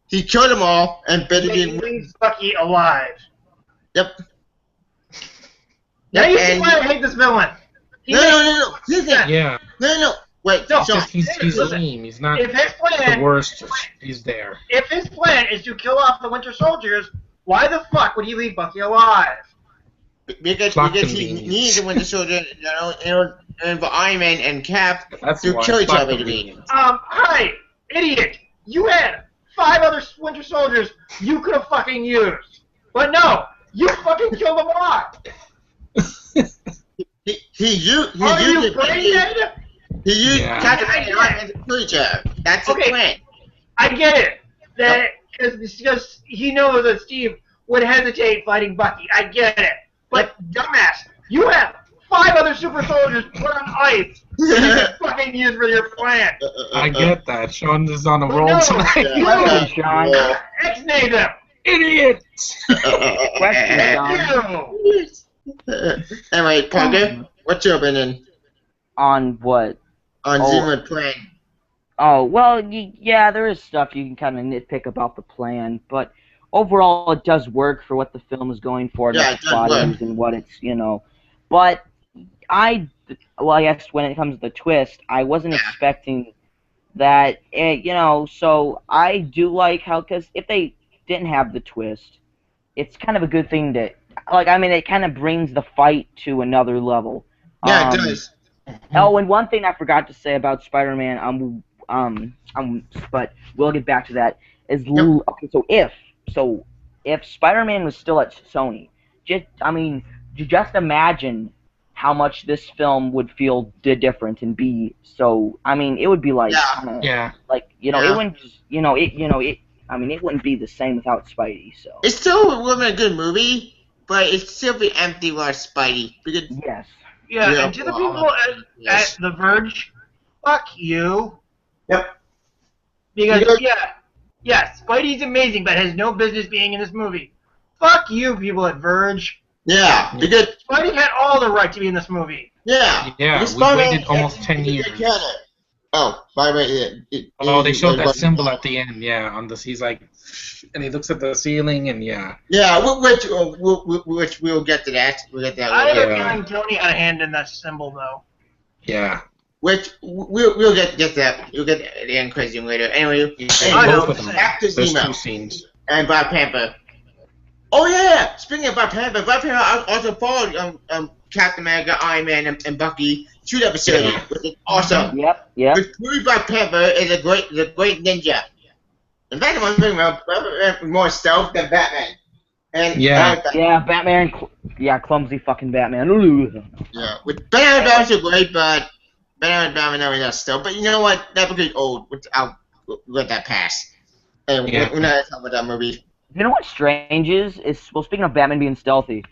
He killed them all and He leaves Bucky alive. Yep. Now you see why I hate this villain. No. Listen. Yeah. No. Wait. No, Sean. He's lame. He's not If his plan, the worst. He's there. If his plan is to kill off the Winter Soldiers, why the fuck would he leave Bucky alive? Because he needs the Winter Soldier, and for Iron Man and Cap to kill each other. Hi, idiot! You had 5 other Winter Soldiers you could have fucking used, but no, you fucking killed them all. He used Captain America and Iron Man to kill each other. That's the plan. I get it. That because he knows that Steve would hesitate fighting Bucky. I get it. But dumbass, you have 5 other super soldiers put on ice you can fucking use for your plan. I get that. Sean is on a roll tonight. Sean. X-name them. Idiot. Anyway, Parker, what's your opinion? On what? On Zemo's plan. Oh, well, yeah, there is stuff you can kind of nitpick about the plan, but overall it does work for what the film is going for, yeah, the plot is and what it's, But I guess when it comes to the twist, I wasn't expecting that, so I do like how, because if they didn't have the twist, it's kind of a good thing to, it kind of brings the fight to another level. Yeah, it does. Oh, and one thing I forgot to say about Spider-Man, but we'll get back to that, is, okay, so if Spider-Man was still at Sony, just imagine how much this film would feel different and be so. It would be like, it wouldn't just, it wouldn't be the same without Spidey. So it still would be a good movie, but it'd still be empty without Spidey. Because yes. Yeah, and to the people at The Verge, fuck you. Yep. Because Spidey's amazing, but has no business being in this movie. Fuck you, people at Verge. Yeah, because Spidey had all the right to be in this movie. Yeah. Yeah, we waited almost 10 years. Oh, by the way, they showed that symbol at the end. Yeah, on this, he's like, and he looks at the ceiling, and yeah. Yeah, which we'll get to that. We'll get that. I have a feeling Tony had a hand in that symbol, though. Yeah. Which we'll get that. You'll get the end crazy later. Anyway, after Zemo 2 scenes and Black Panther. Oh yeah! Speaking of Black Panther also followed Captain America, Iron Man, and Bucky to that facility, which is awesome. Yep. Which proves Black Panther is a great ninja. In fact, I'm thinking about more stealth than Batman. And Batman. Clumsy fucking Batman. Yeah, with Ben Adams are great, but Ben Adams never does stealth. But you know what? That would get old. I'll let that pass. And we're not talking about that movie. You know what's strange is speaking of Batman being stealthy,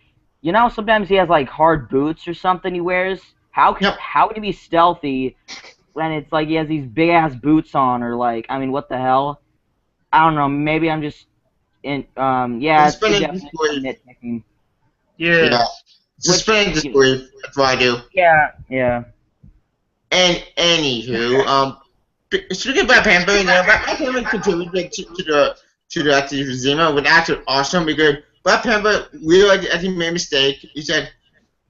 sometimes he has like hard boots or something he wears. How can he be stealthy when it's like he has these big ass boots on, or what the hell? I don't know. Maybe I'm just nitpicking. Yeah. Suspend disbelief. That's what I do. Yeah. And anywho, speaking of Black Panther, Black Panther contributed to the Zemo was actually awesome because Black Panther realized that he made a mistake. He said,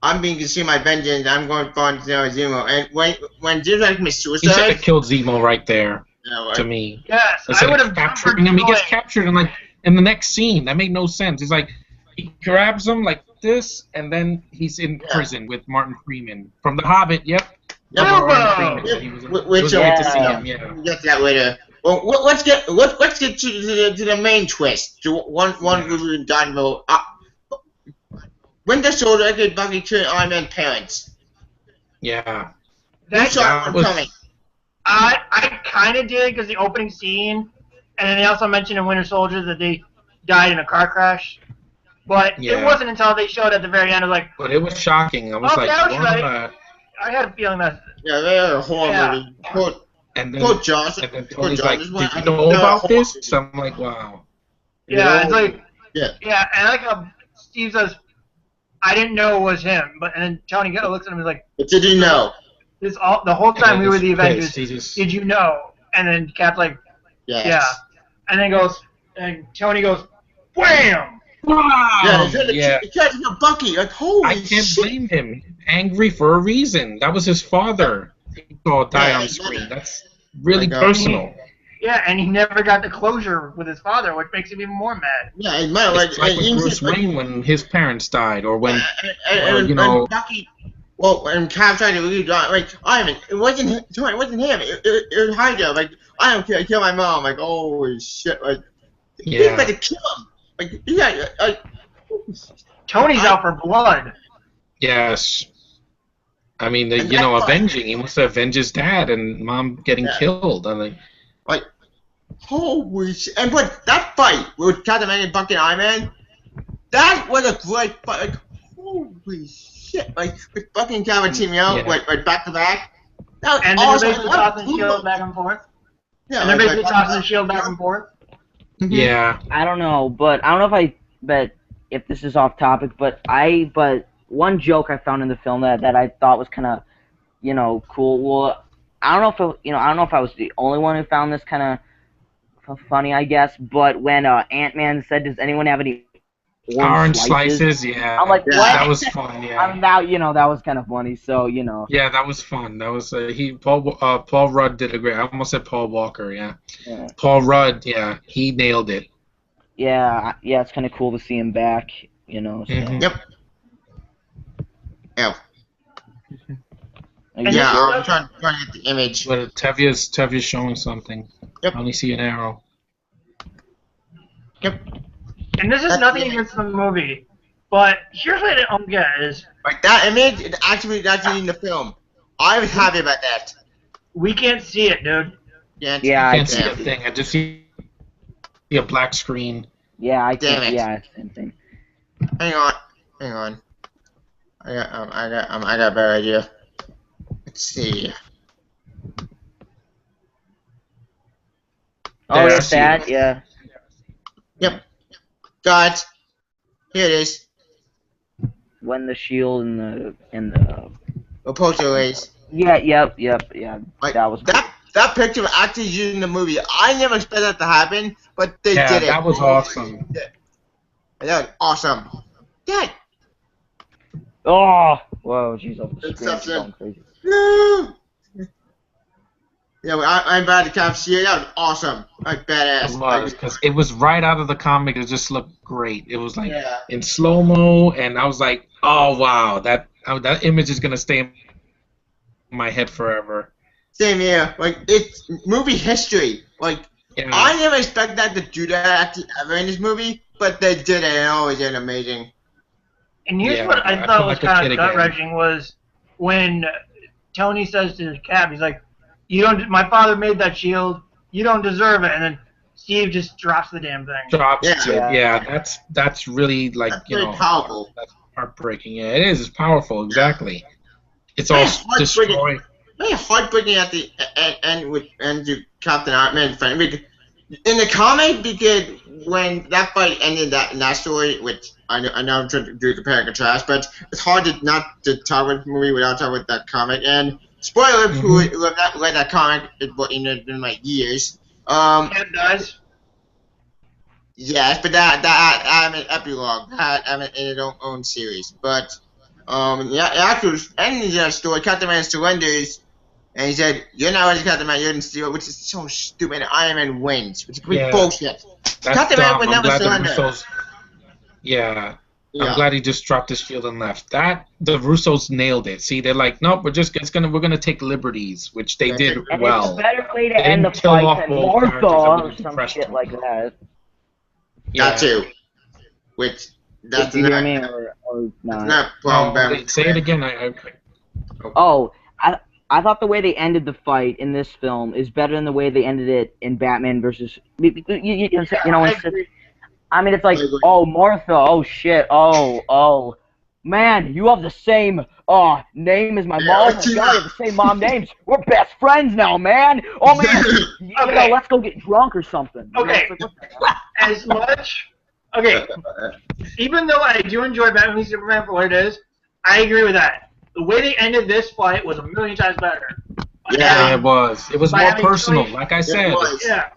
"I'm being consumed by vengeance. I'm going to find Zemo." And when Zemo commits suicide, he should have killed Zemo right there. To me, yes, I would have captured him. He gets captured in the next scene. That made no sense. He's like, he grabs him like this, and then he's in prison with Martin Freeman from The Hobbit. Yep. Which to see him. Yeah. We'll get to that later. Well, let's get to the main twist. To one we've been talking about. Winter Soldier could Bucky kill Iron Man's parents. Yeah. That's what was coming. I kind of did because the opening scene, and then they also mentioned in Winter Soldier that they died in a car crash. But it Yeah. wasn't until they showed at the very end, I was like, But it was shocking. I was Okay, like, I was what? right. I had a feeling that. Yeah, they're a horror Yeah. movie. Quote, And then, quote Josh. and then Quote Tony's Josh. like, This is did why you I- know they're a about horror this? movie. So I'm like, wow. Yeah, it's like. Yeah. Yeah, and I like how Steve says, I didn't know it was him. But and then Tony Gettle looks at him and is like, But did you know? this all the whole And time then we were he's the Avengers, pissed. He just- did you know? And then Cap's like, Yes. yeah. And then goes, and Tony goes, wham! Wow. Yeah, they said Yeah. the catching a Bucky. Like, holy I can't shit. blame him. Angry for a reason. That was his father. He saw die Yeah, on screen. That's really Like, personal. Yeah, and he never got the closure with his father, which makes him even more mad. Yeah, it might like, It's like with you can Bruce see, like, Wayne when his parents died, or when and you know- Bucky. Well, when Cap tried to leave, like Iron, it wasn't him. It wasn't him. It was Hydra. Like, I don't care. Kill my mom. Like, holy shit. Like, he's Yeah. about to kill him. Like, yeah. Like, Tony's out for blood. Yes. I mean, And you know, that's why- avenging. He wants to avenge his dad and mom getting Yeah. killed. I mean, holy shit. And but that fight with Captain America, Bucky, and Iron Man, that was a great fight. Like, holy shit. Like, with Bucky and Cap teaming out, Yeah. like back to back. That was And then awesome. they're basically What a tossing cool shield move. back and forth. Yeah, And they're like, basically tossing the shield back and forth. yeah. I don't know, but I don't know but if this is off topic, but one joke I found in the film that I thought was kind of, cool. Well, I don't know if I was the only one who found this kind of funny, I guess. But when Ant-Man said, "Does anyone have any Orange slices, yeah. I'm like, Yeah. what? That was fun, yeah. I mean, that was kind of funny. So Yeah, that was fun. That was Paul Rudd did a great. I almost said Paul Walker, yeah. Yeah. Paul Rudd, yeah, he nailed it. Yeah, it's kind of cool to see him back. So. Mhm. Yep. Yeah. I And Yeah, this- I'm trying to get the image. But Tevia's showing something. Yep. I only see an arrow. Yep. And this is That's nothing it. against the movie, but here's what I don't get is Like, that image is actually in the film. I was happy about that. we can't see it, dude. Yeah. Yeah, Can't see damn. a thing. I just see a black screen. Yeah, I Damn can't. it. Yeah, same thing. Hang on. I got a better idea. Let's see. Oh, There, I it's see that. it. Yeah. Yep. Got it. Here it is. When the shield and the. The poster race. Yeah. Yep. Yeah. Like, That was. that picture was actually used in the movie. I never expected that to happen, but they Yeah, did it. that was awesome. That was awesome. Yeah. Oh. Whoa. Jeez, off the It's screen. something. Going crazy. No. Yeah, well, I'm glad to come see it. That was awesome. Like, badass. It was, because it was right out of the comic. It just looked great. It was like Yeah. in slow mo, and I was like, oh wow, that image is gonna stay in my head forever. Same here. Like, it's movie history. Like, Yeah. I never expected that to do that actually ever in this movie, but they did it, and it always did amazing. And here's Yeah, what I I thought feel was like a kind kid of gut again. wrenching was when Tony says to Cap, he's like, "You don't. My father made that shield. You don't deserve it." And then Steve just drops the damn thing. drops Yeah. it. Yeah, that's really like That's very powerful. that's heartbreaking. Yeah, it is. It's powerful. Exactly. It's Yeah, all heartbreaking. destroyed. Very heartbreaking at the end with to Captain Iron Man. In the comic, because when that fight ended in that story, which I know I'm trying to do compare and contrast, but it's hard not to talk about the movie without talking about that comic. And spoiler, who have not read that comic, it's been like years. Cap dies. Yes, but that I'm an epilogue. I'm in its own series. But yeah, the actual ending of that story, Captain Man surrenders, and he said, "You're not ready, Captain Man. You're in steel," which is so stupid. And Iron Man wins, which is complete Yeah. bullshit. That's Captain Man dumb. would I'm never glad the surrender. Russos. Yeah. Yeah. I'm glad he just dropped his shield and left. The Russos nailed it. See, they're like, nope, we're gonna take liberties, which they did And it's a well. better way to They end the didn't kill fight off than both characters. That Martha or would've some depressed shit me. like that. Yeah. That too. Which that's Did you hear not, me or not? not Oh, problem. say it again. I Oh, I thought the way they ended the fight in this film is better than the way they ended it in Batman versus. You know, I instead, agree. I mean, it's like, oh, Martha, oh, shit, oh. Man, you have the same name as my mom. Oh, God, you have the same mom names. We're best friends now, man. Oh, man, you know, let's go get drunk or something. Okay. You know, like, as much... Okay. Even though I do enjoy Batman v Superman for what it is, I agree with that. The way they ended this fight was a million times better. Yeah, it was. It was more personal. Tony, like I said, yeah.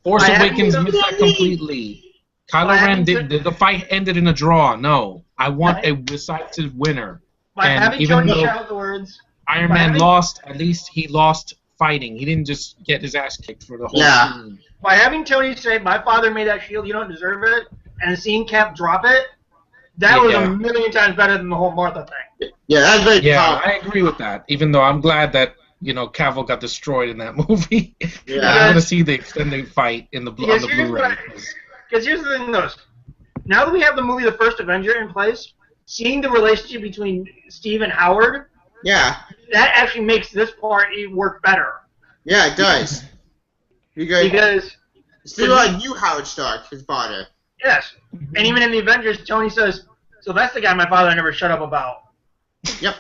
Force Awakens missed that completely. Kylo Ren did. The fight ended in a draw. No, I want a decisive winner. By and having even Tony though shout the words, Iron Man lost, at least he lost fighting. He didn't just get his ass kicked for the whole scene. By having Tony say, "My father made that shield. You don't deserve it," and seeing Cap drop it, that was a million times better than the whole Martha thing. Yeah, that's very powerful. I agree with that. Even though I'm glad that Cavill got destroyed in that movie. Yeah, I want to see the extended fight in the on the Blu-ray. Because here's the thing, though. Now that we have the movie The First Avenger in place, seeing the relationship between Steve and Howard, that actually makes this part work better. Yeah, it does. Because Steve knew Howard Stark, his father. Yes, and even in the Avengers, Tony says, "So that's the guy my father never shut up about." Yep.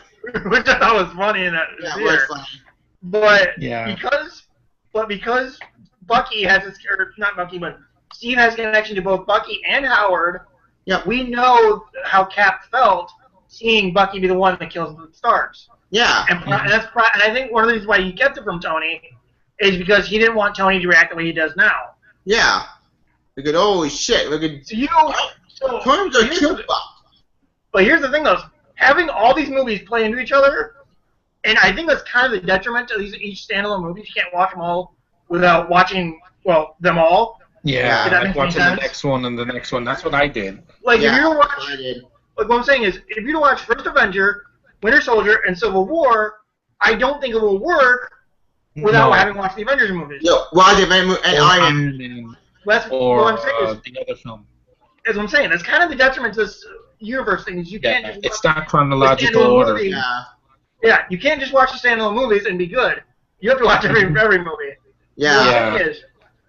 Which I thought was funny in that theater. Funny. But because Bucky has his, or not Bucky, but Steve has a connection to both Bucky and Howard. Yep. We know how Cap felt seeing Bucky be the one that kills the Starks. Yeah. And I think one of the reasons why he gets it from Tony is because he didn't want Tony to react the way he does now. Yeah. Because holy shit, look at Tony's a kill fuck. But here's the thing, though. Having all these movies play into each other, and I think that's kind of the detriment to each standalone movie. You can't watch them all without watching, them all. Yeah, like watching the next one and the next one. That's what I did. Like, if you watch, like what I'm saying is, if you watch First Avenger, Winter Soldier, and Civil War, I don't think it will work without having watched the Avengers movies. Yeah, and Iron Man. That's what I'm saying. The other film. That's what I'm saying. That's kind of the detriment to this universe thing. Is you can't just it's not chronological order. Movie. Yeah, you can't just watch the standalone movies and be good. You have to watch every movie. Yeah.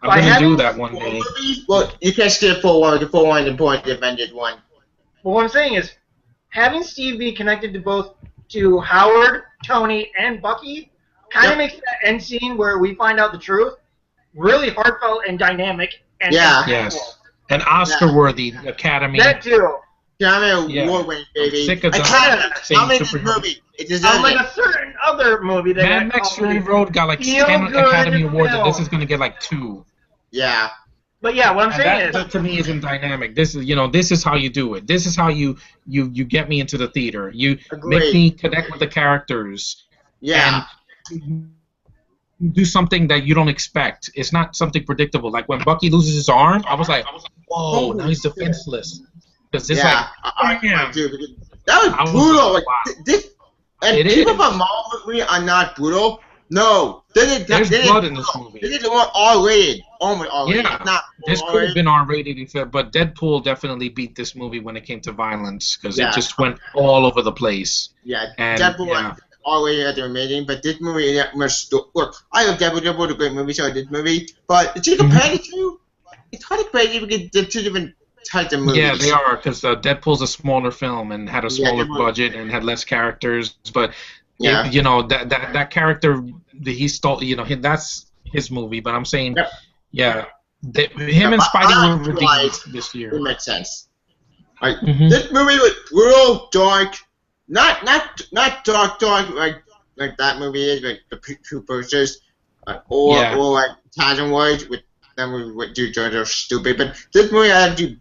I'm going to do that one day. Well, you can't skip full one. The full one is important. The Avengers one. Well, what I'm saying is, having Steve be connected to Howard, Tony, and Bucky kind of makes that end scene where we find out the truth really heartfelt and dynamic. And yes. And Oscar-worthy Academy. That too. Academy Award-winning, baby. Sick of this movie. It deserves unlike a certain other movie that Mad Max Fury Road got like 10 Academy Awards, and this is going to get like 2. Yeah. But yeah, what I'm saying that to me isn't dynamic. This is this is how you do it. This is how you get me into the theater. You make me connect with the characters. Yeah. And do something that you don't expect. It's not something predictable. Like when Bucky loses his arm, I was like, whoa, now he's defenseless. Because it's that was brutal. Like, people from Marvel movie are not brutal. No, there's blood in this movie. This is R-rated, almost R-rated. Yeah, this could have been R-rated, but Deadpool definitely beat this movie when it came to violence because it just went all over the place. Yeah, Deadpool R-rated at the remaining, but this movie look. I love Deadpool. Deadpool is a great movie, so I did this movie. But if you compare the two, it's hard to compare because they're two different types of movies. Yeah, they are because Deadpool's a smaller film and had a smaller budget and had less characters, but. Yeah. That character that he stole, that's his movie. But I'm saying, him and Spidey were redeemed this year. It makes sense. Like this movie was real dark, not dark like that movie is, like the two posters, or like Tarzan Wars with them with do Jojo stupid. But this movie had to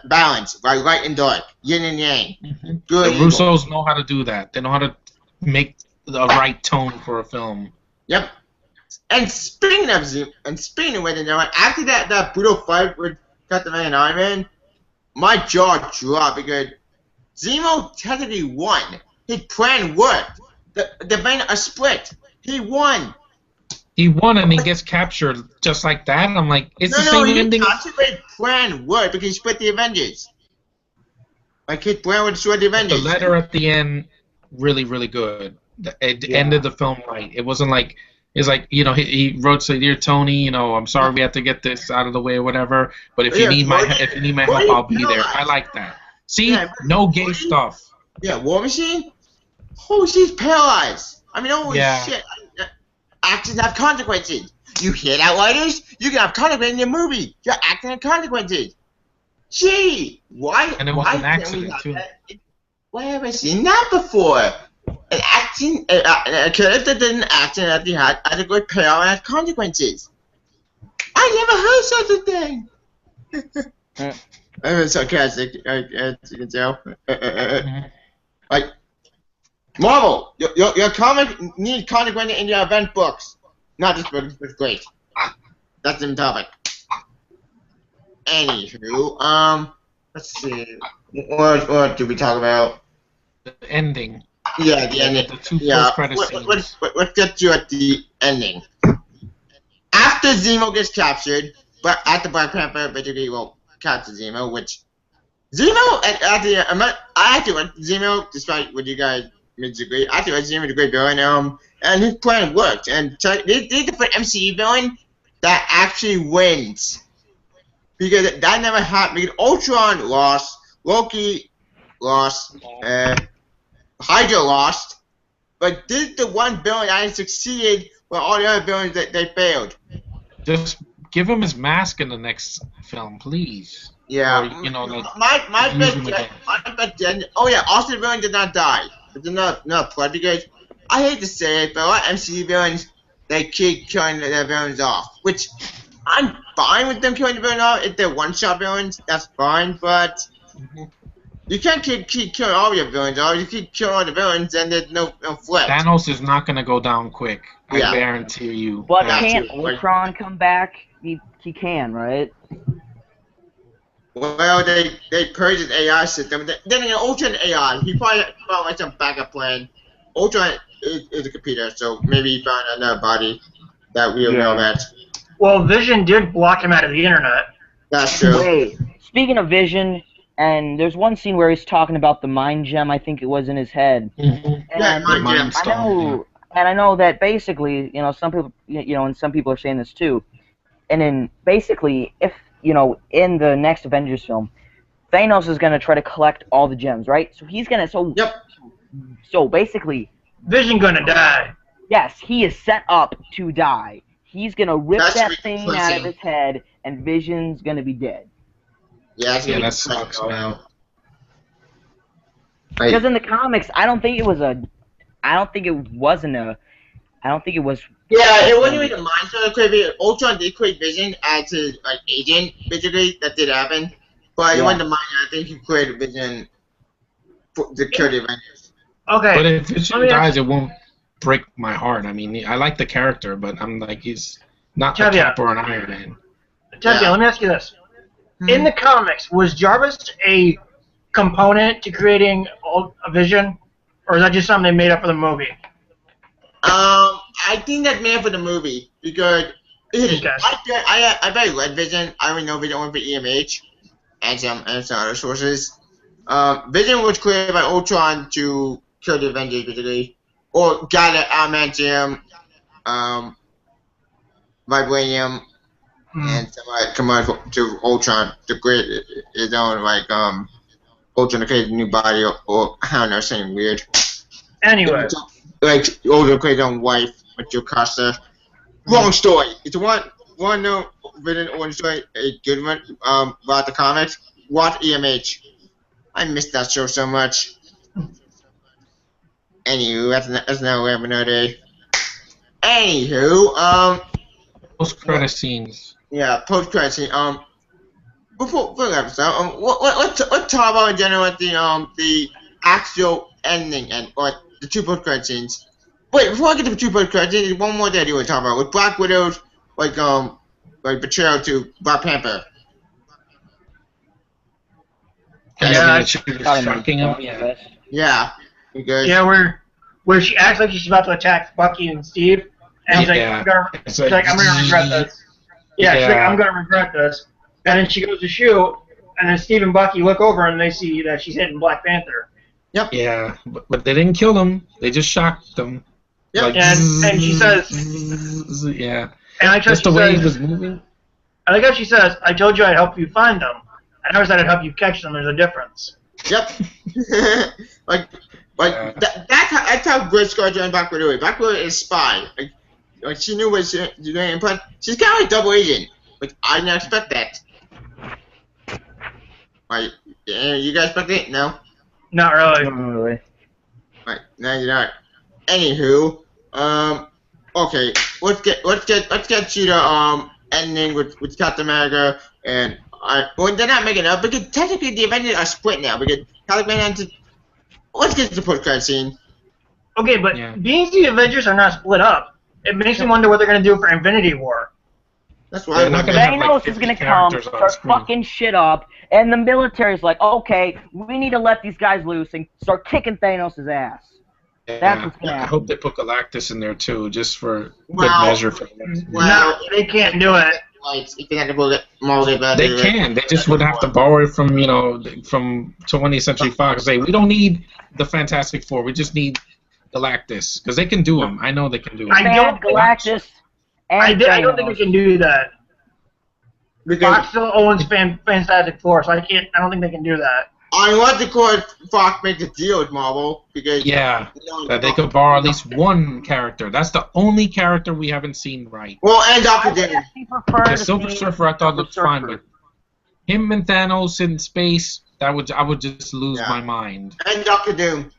balance, like light and dark, yin and yang. Good. The Russos know how to do that. They know how to make the right tone for a film. Yep. And speaking of with it, after that brutal fight with Captain Man and Iron Man, my jaw dropped because Zemo technically won. His plan worked. The men are split. He won. He won and he gets captured just like that. I'm like, it's the same ending. His plan worked because he split the Avengers. Like his plan would destroy the Avengers. The letter at the end. Really, really good. It ended the film right. It wasn't like He's like, he wrote, say, "Dear Tony, I'm sorry we have to get this out of the way or whatever, but if you need my help, I'll be there." I like that. See, no gay stuff. Yeah, War Machine. Oh, she's paralyzed. I mean, holy shit. Actions have consequences. You hear that, writers? You can have consequences in your movie. Your acting have consequences. Gee, why? And it was an accident too. Why have I seen that before? An acting, a character did an accident that he had a good payoff and had consequences. I never heard such a thing. I'm sarcastic, as you can tell. Like, Marvel, your comic needs consequences in your event books. Not this book, it's great. That's the topic. Anywho, let's see. What did we talk about? The ending. Yeah, the ending. The two post-credit scenes. Let's get you at the ending. After Zemo gets captured, but at the Black Panther, basically will capture Zemo, which Zemo I actually like Zemo, despite what you guys disagree. I actually like Zemo the great villain, and his plan worked. And so they did put MCU villain that actually wins. Because that never happened. Because Ultron lost, Loki lost, Hydra lost, but this is the one villain that succeeded when all the other villains they failed. Just give him his mask in the next film, please. Yeah. Or, my bet. Oh yeah, Austin villain did not die. It's not plot because I hate to say it, but a lot of MCU villains they keep killing their villains off, which I'm fine with them killing the villain off if they're one-shot villains. That's fine, but you can't keep killing all your villains off. You keep killing all the villains, and there's no flip. Thanos is not gonna go down quick. I guarantee you. But can't Ultron come back? He can, right? Well, they purged his AI system. Then again, Ultron AI. He probably found like some backup plan. Ultron is a computer, so maybe he found another body that we don't know about. Well, Vision did block him out of the internet. That's true. Wait, speaking of Vision, and there's one scene where he's talking about the mind gem, I think it was in his head. Yeah, mind gem. I know that basically, some people, and some people are saying this too. And then basically, if, in the next Avengers film, Thanos is going to try to collect all the gems, right? So he's going to, Yep. So basically, Vision gonna die. Yes, he is set up to die. He's going to rip that thing out of his head, and Vision's going to be dead. Yeah, that sucks, man. Because in the comics, I don't think it was. Yeah, it wasn't even a mind stone. Create Ultron did create Vision as his agent, basically. That did happen, but it wasn't a mind. I think he created Vision to kill the Avengers. Okay. But if Vision dies, it won't break my heart. I mean, I like the character, but I'm like, he's not a Cap or an Iron Man. Tevye, let me ask you this. In the comics, was Jarvis a component to creating a Vision, or is that just something they made up for the movie? I think that's made for the movie because I very read Vision. I only know Vision went for EMH and some other sources. Vision was created by Ultron to kill the Avengers, basically, or gather adamantium, vibranium, and come out to Ultron to create his own Ultron to create a new body or I don't know, something weird. Anyway. Ultron create his own wife with Jocasta. Wrong story. It's one villain or story, a good one about the comics. Watch EMH. I missed that show so much. Anywho, that's another day. Anywho, post-credit scenes. Yeah, post-credit scene. Before episode, let's talk about in general the actual ending or the two post-credit scenes. Wait, before I get to the two post-credit scenes, one more thing I do want to talk about with Black Widow's betrayal to Black Panther. Yeah, shocking him. Yeah. Because where she acts like she's about to attack Bucky and Steve, and she's like, I'm gonna regret this. Yeah, she's like, I'm gonna regret this. And then she goes to shoot, and then Steve and Bucky look over and they see that she's hitting Black Panther. Yep. Yeah, but they didn't kill him. They just shocked them. Yep. Like, And she says, yeah. and I like how Just she the way he says, was moving. I like how she says, I told you I'd help you find them. I never said I'd help you catch them. There's a difference. Yep. like Yeah. that's how Grace Scar joined Black Widow. Black Widow is spy. Like she knew what she was doing, but she's kind of like double agent. Like I didn't expect that. Like, you guys expect it? No. Not really. Really. Right, no, you're not. Anywho, okay, let's get to the ending with Captain America and well, they're not making it up because technically the Avengers are split now because Captain America. Let's get to the post-credit scene. Okay, but Yeah. being the Avengers are not split up, it makes me wonder what they're going to do for Infinity War. That's what They're I not wonder. gonna have, like, Thanos is 50 gonna come, characters on start screen. fucking shit up, and the military's like, okay, we need to let these guys loose and start kicking Thanos' ass. That's what's gonna I happen. hope they put Galactus in there too, just for Well, good measure for the next movie. Well, No, they can't do it. like, if they had to pull it, Marvel back, They can. They just would have to borrow it from, from 20th Century Fox. Say, we don't need the Fantastic Four. We just need Galactus. Because they can do them. I know they can do them. I don't think- Galactus and I don't think they can do that. Because Fox still owns Fantastic Four, so I don't think they can do that. I want to call Fox make a deal with Marvel because Yeah, that they could borrow at least one character. That's the only character we haven't seen right. Well, and I Doctor would Doom. actually prefer The to Silver see Surfer I thought Silver looked fine, Surfer. but him and Thanos in space, I would just lose Yeah. my mind. And Doctor Doom.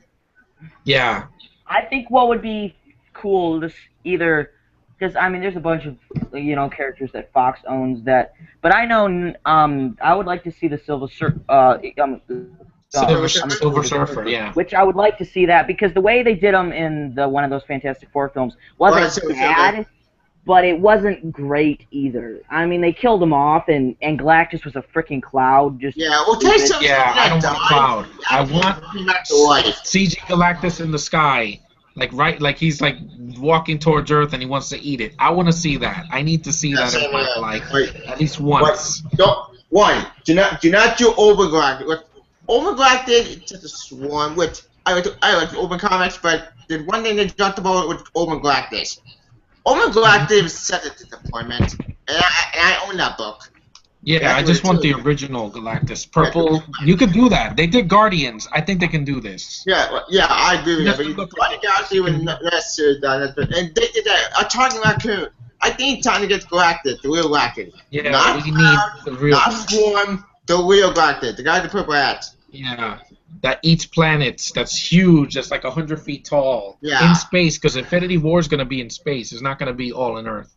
Yeah. I think what would be cool is either because I mean there's a bunch of characters that Fox owns that, but I know I would like to see the Silver Silver Surfer, yeah. which I would like to see that because the way they did them in one of those Fantastic Four films Right, wasn't Silver bad, but it wasn't great either. I mean they killed him off and Galactus was a freaking cloud. Just Yeah, well, take some. Yeah, I don't want a cloud. I want him back to life. CG Galactus in the sky. Like he's like walking towards Earth and he wants to eat it. I want to see that. I need to see that in my life at least once. Do not do Overgalactic. What Overgalactic is just a swarm, which I like Open Comics, but the one thing they talked about was Overgalactic. Overgalactic is such a disappointment, and I own that book. Yeah, That's I what just it's want the doing. original Galactus. Purple. You could do that. They did Guardians. I think they can do this. Yeah, I agree with Just that. But look Guardian Galaxy was not necessarily done, and they did that. A talking raccoon. I think it's time to get Galactus, the real Galactus. Yeah, Not we need Cloud, the real. Not Swarm, the real Galactus, the guy with the purple hat. Yeah, that eats planets. That's huge. That's like 100 feet tall. Yeah. In space, because Infinity War is going to be in space. It's not going to be all in Earth.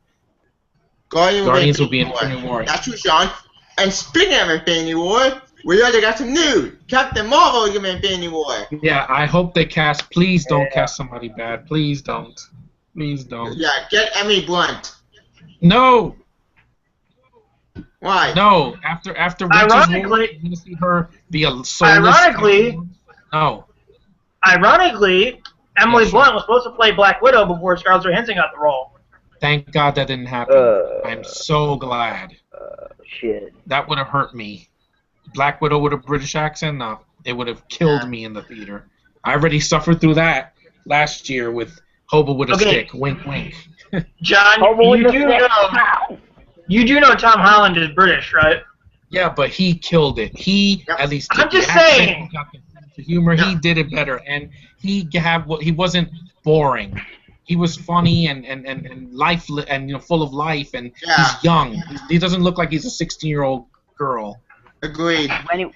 Guardians will be in Infinity War. That's true, Sean. And speaking of Infinity War, we already got some news. Captain Marvel is in Infinity War. Yeah, I hope they cast. Please don't cast somebody bad. Please don't. Please don't. Yeah, get Emily Blunt. No. Why? No. After Winter's War, Ironically- you're gonna see her be a soulless. No. Ironically, Emily Yes, Blunt was supposed to play Black Widow before Scarlett Johansson got the role. Thank God that didn't happen. I'm so glad. shit. That would have hurt me. Black Widow with a British accent? No. It would have killed me in the theater. I already suffered through that last year with Hobo with a Okay. Stick. Wink, wink. John, you do know Tom Holland is British, right? Yeah, but he killed it. He Yep. at least. I'm did the just accent, saying. he got the humor. He did it better, and he wasn't boring. He was funny and full of life, and Yeah. he's young. He doesn't look like he's a 16-year-old girl. Agreed. When it,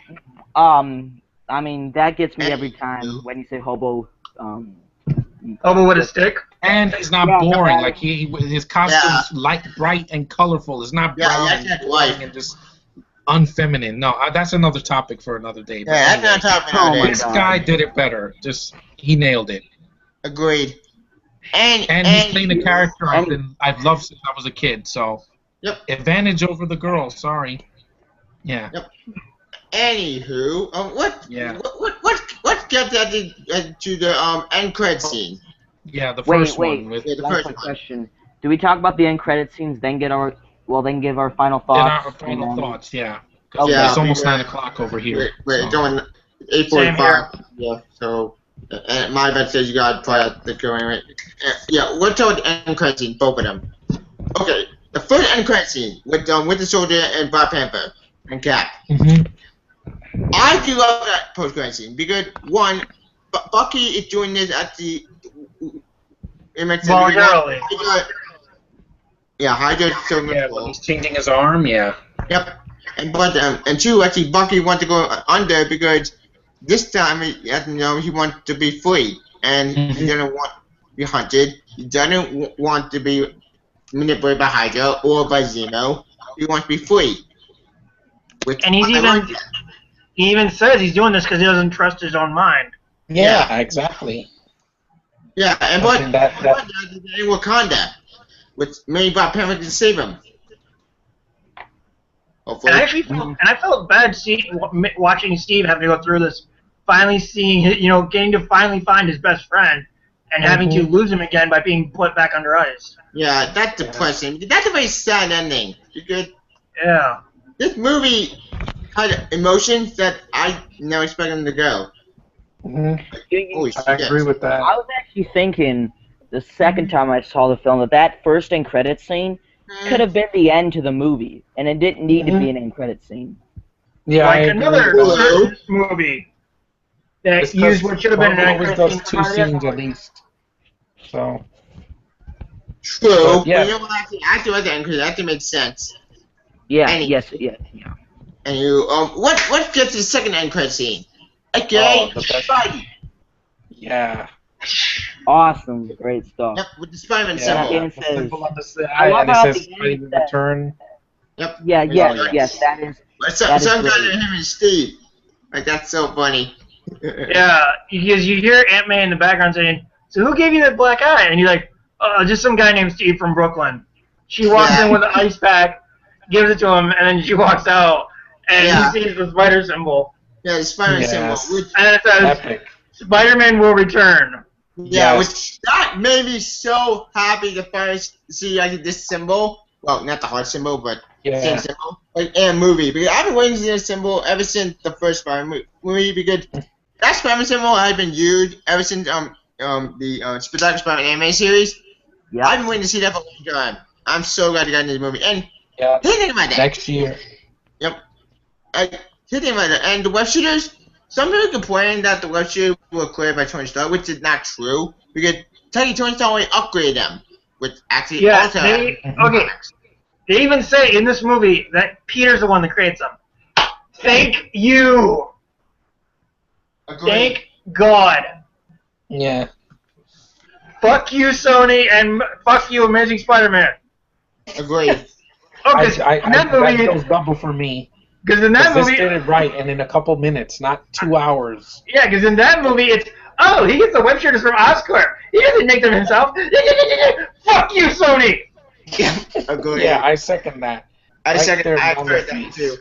I mean that gets me every time when you say hobo. Hobo with a stick. And he's not Yeah, boring. yeah. Like his costume's light, bright, and colorful. It's not Yeah, brown that's not life. and just unfeminine. No, that's another topic for another day. But Yeah, anyway, that's not topic Oh my nowadays. this guy did it better. Just he nailed it. Agreed. And He's playing a character I've loved since I was a kid. So Yep. advantage over the girl. Sorry. Yeah. Yep. Anywho, Yeah. let's get to the end credit scene. Yeah, the Wait, first wait. one with Yeah, the One first quick one. question: do we talk about the end credit scenes, then give our final then thoughts? our final and then- thoughts. Yeah. 'Cause Okay. It's almost Yeah. 9 o'clock over here. We're so. going 8:45. Yeah. So And my bad says you gotta play out the going right. Yeah, we're told the end credit scene, both of them. Okay, the first end credit scene with Winter Soldier and Black Panther and Cap. I do love that post credit scene because one, Bucky is doing this at the. It makes sense. Voluntarily. Hydra so much Yeah, when he's changing his arm, yeah. Yep. And two, actually, Bucky wants to go under because this time, he wants to be free, and he doesn't want to be hunted. He doesn't want to be manipulated by Hydra or by Zemo. He wants to be free. And he even says he's doing this because he doesn't trust his own mind. Yeah, exactly. Yeah, and but in Wakanda, with maybe Black Panther to save him. Hopefully. And I felt bad watching Steve having to go through this, finally seeing, getting to finally find his best friend, and having to lose him again by being put back under ice. Yeah, that's depressing. That's a very sad ending. Because this movie had emotions that I never expected them to go. I agree with that. I was actually thinking the second time I saw the film that first end credit scene could have been the end to the movie, and it didn't need to be an end credit scene. Yeah, like another movie that used what should have been an end credit scene. Those two scenes at least. So. True. Yeah. But you know what? Actually, like the end credit. That actually makes sense. Yeah. And yeah. And you what gets the second end credit scene? Okay, Spidey. Yeah. Awesome, great stuff. Yep, with the Spider-Man symbol. I love how it says Spidey return. Yep. Yes, that is. Some guy named him is Steve. Like that's so funny. Yeah, because you hear Aunt May in the background saying, "So who gave you that black eye?" And you're like, just some guy named Steve from Brooklyn. She walks in with an ice pack, gives it to him, and then she walks out, and he sees the spider symbol. Yeah, the Spider-Man symbol. And it says, Spider-Man will return. Yeah, which that made me so happy to finally see this symbol. Well, not the heart symbol, but same symbol. Like in a movie. Because I've been waiting to see this symbol ever since the first Spider-Man movie, because that Spider-Man symbol has been used ever since the Spectacular Spider-Man anime series. Yeah. I've been waiting to see that for a long time. I'm so glad to get in this movie. And think about that. Next year. Yep. Think about that. And the web shooters, some people complain that the web shooters were created by Tony Stark, which is not true. Because Tony Stark only upgraded them. Which actually they even say in this movie that Peter's the one that creates them. Thank you. Agreed. Thank God. Yeah. Fuck you, Sony, and fuck you, Amazing Spider-Man. Agreed. That goes double for me. Because in that movie, this did it right, and in a couple minutes, not 2 hours. Yeah, because in that movie, it's he gets the web shooters from Oscorp. He doesn't make them himself. Fuck you, Sony. Yeah, agreed. Yeah, I second that. I second. I've heard that too.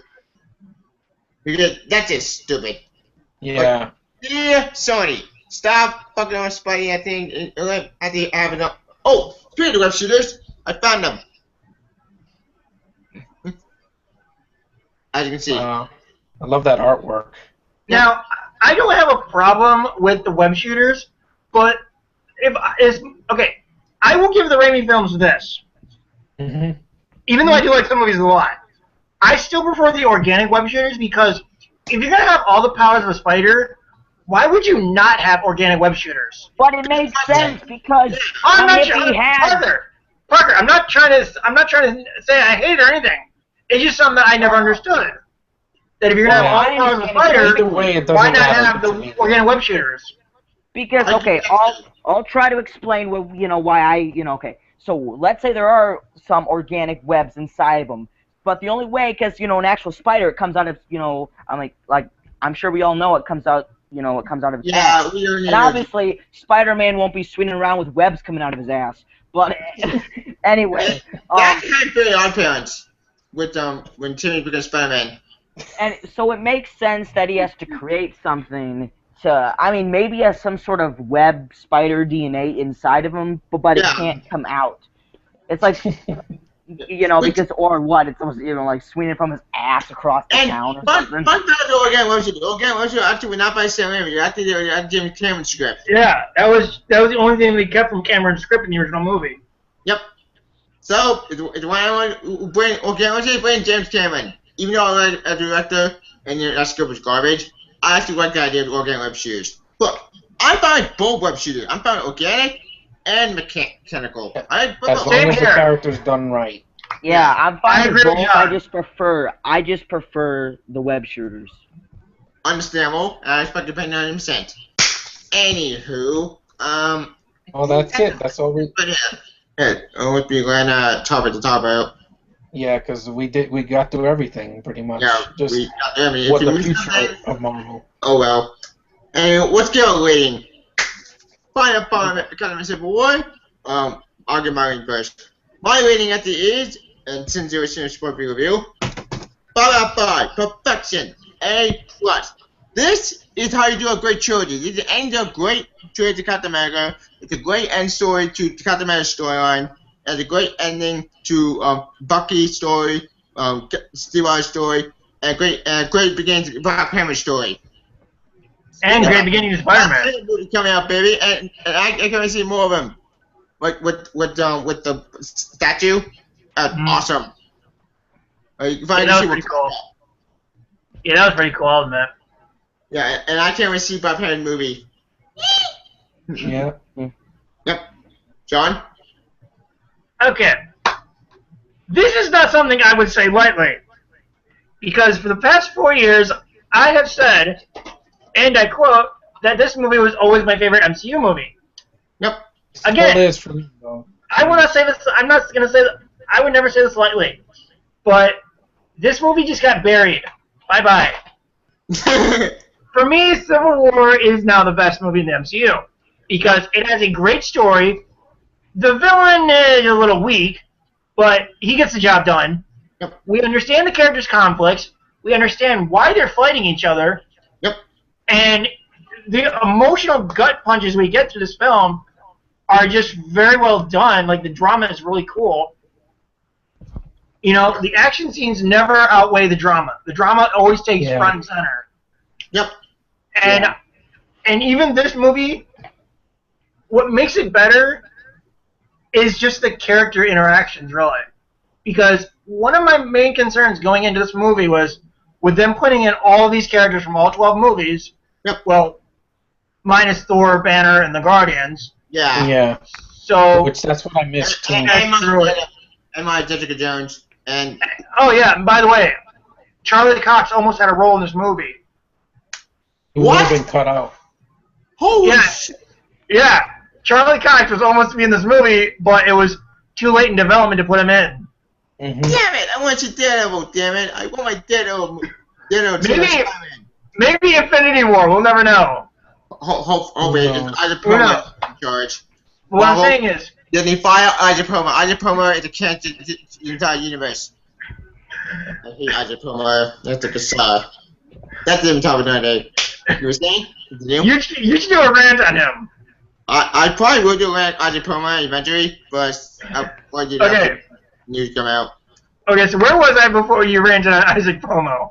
Because that's just stupid. Yeah. Yeah, Sony, stop fucking on Spidey. I think I have enough. Oh, speaking of web shooters, I found them. As you can see. I love that artwork. Now, I don't have a problem with the web shooters, but I will give the Raimi films this. Even though I do like some movies a lot, I still prefer the organic web shooters because if you're gonna have all the powers of a spider, why would you not have organic web shooters? But it makes sense because Parker, I'm not trying to say I hate it or anything. It's just something that I never understood. That if you're gonna have all the powers of a spider, why not have the organic web shooters? Because I'll try to explain why I So let's say there are some organic webs inside of them, but the only way, because an actual spider, it comes out of I'm sure we all know it comes out of his ass. And obviously Spider-Man won't be swinging around with webs coming out of his ass. But anyway, that's kind of very odd parents with when Timmy becomes Spider-Man. And so it makes sense that he has to create something to, maybe he has some sort of web spider DNA inside of him, but it can't come out. It's like, You know, because or what? It's almost like swinging from his ass across the town or something. Fun fact about Organic Web Shooter. Organic Web Shooter actually was not by Sam Raimi. Actually, they were James Cameron's script. Yeah, that was the only thing they kept from Cameron's script in the original movie. Yep. So, it's why I want to bring Organic Web Shooter, bring James Cameron. Even though I was a director and that script was garbage, I actually like the idea of Organic Web Shooters. Look, I'm fine with both web shooters. I'm fine with organic and mechanical. As long as the character's done right. Yeah, I'm fine with both. John. I just prefer the web shooters. Understandable. I expect to pay 90%. Anywho, Well, that's it. That's all we. But yeah, let's be glad top at the top out. Yeah, because we got through everything pretty much. Yeah, just I what the future of Marvel. Oh well. And let's get a rating. Final Academy Civil War. I'll get my rating first. My rating at the is, and since it was in a sport review, 5 out of 5. Perfection. A+. This is how you do a great trilogy. This is the end of a great trilogy to Captain America. It's a great end story to Captain America's storyline. And a great ending to Bucky's story, Steve Rogers' story, and a great beginning to Black Panther's story. And great beginning to Spider-Man. Coming out, baby, and I can see more of them. Like with the statue, awesome. You can that was pretty cool. Yeah, that was pretty cool, I'll admit. Yeah, and I can't wait to see Black Panther movie. Yeah. Yep. John? Okay. This is not something I would say lightly. Because for the past 4 years, I have said, and I quote, that this movie was always my favorite MCU movie. Yep. Again, It is for me, though. I will not say this, I'm not going to say that, I would never say this lightly. But this movie just got buried. Bye-bye. For me, Civil War is now the best movie in the MCU. Because it has a great story. The villain is a little weak, but he gets the job done. Yep. We understand the characters' conflicts. We understand why they're fighting each other. Yep. And the emotional gut punches we get through this film are just very well done. Like, the drama is really cool. You know, the action scenes never outweigh the drama. The drama always takes front and center. Yep. And even this movie, what makes it better is just the character interactions, really. Because one of my main concerns going into this movie was, with them putting in all these characters from all 12 movies, well, minus Thor, Banner, and the Guardians. Yeah. Yeah. So. Which that's what I missed too. And my Jessica Jones. And. Oh yeah. And by the way, Charlie Cox almost had a role in this movie. He would have been cut out. Holy shit. Yeah. Charlie Cox was almost to be in this movie, but it was too late in development to put him in. Damn it! I want your Daredevil, damn it! I want my Daredevil. Maybe Infinity War. We'll never know. Hopefully, Isaac Perlmutter in charge. What I'm saying is, then they fire Isaac Perlmutter. Isaac Perlmutter is the cancer to the entire universe. I hate Isaac Perlmutter. That's a bizarre. That's the top of the day. You were saying? You should do a rant on him. I probably will do a rant on Isaac Perlmutter eventually, but I'll do that. Okay. News come out. Okay, so where was I before you ranted on Isaac Perlmutter?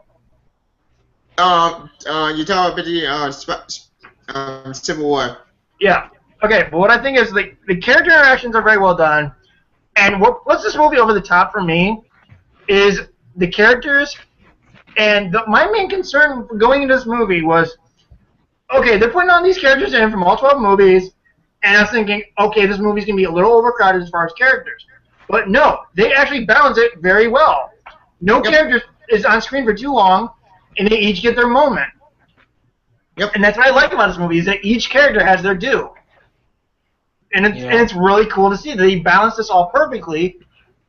You talk about the Civil War. Yeah. Okay, but what I think is the character interactions are very well done, and what puts this movie over the top for me is the characters. And my main concern for going into this movie was, okay, they're putting on these characters in from all 12 movies, and I was thinking, okay, this movie's gonna be a little overcrowded as far as characters. But no, they actually balance it very well. No character is on screen for too long, and they each get their moment. Yep. And that's what I like about this movie, is that each character has their due. And it's really cool to see that they balance this all perfectly.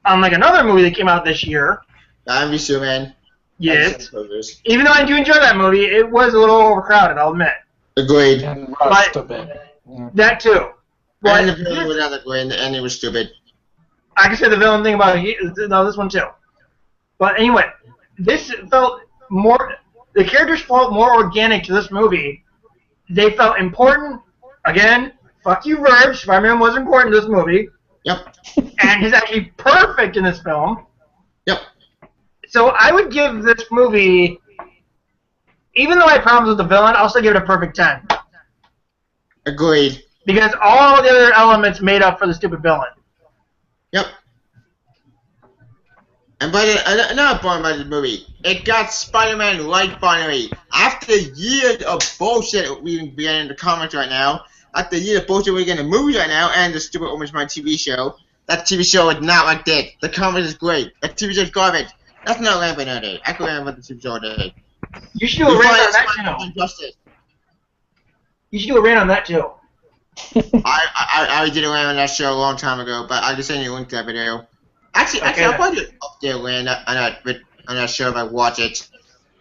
Unlike another movie that came out this year. I'm Superman. Yes. Even though I do enjoy that movie, it was a little overcrowded, I'll admit. Agreed. And rushed a bit. Yeah. That too. But and the villain was not great, and it was stupid. I can say the villain thing about this one too. But anyway, this felt more. The characters felt more organic to this movie. They felt important. Again, fuck you, Verge. Spider-Man was important to this movie. Yep. And he's actually perfect in this film. Yep. So I would give this movie, even though I had problems with the villain, I'll still give it a perfect 10. Agreed. Because all the other elements made up for the stupid villain. Yep. And but another point about this movie, it got Spider-Man right finally. After years of bullshit we've been in the comics right now, after years of bullshit we're getting the movies right now, and the stupid Orange Man TV show, that TV show is not like this. The comics is great. The TV show is garbage. That's not Rampant all day. I could rant about the TV show all day. You should do a rant on that too. Injustice. You should do a rant on that too. I did a rant on that show a long time ago, but I just sent you a link to that video. Actually, I'll probably do up there rant on that show if I watch it.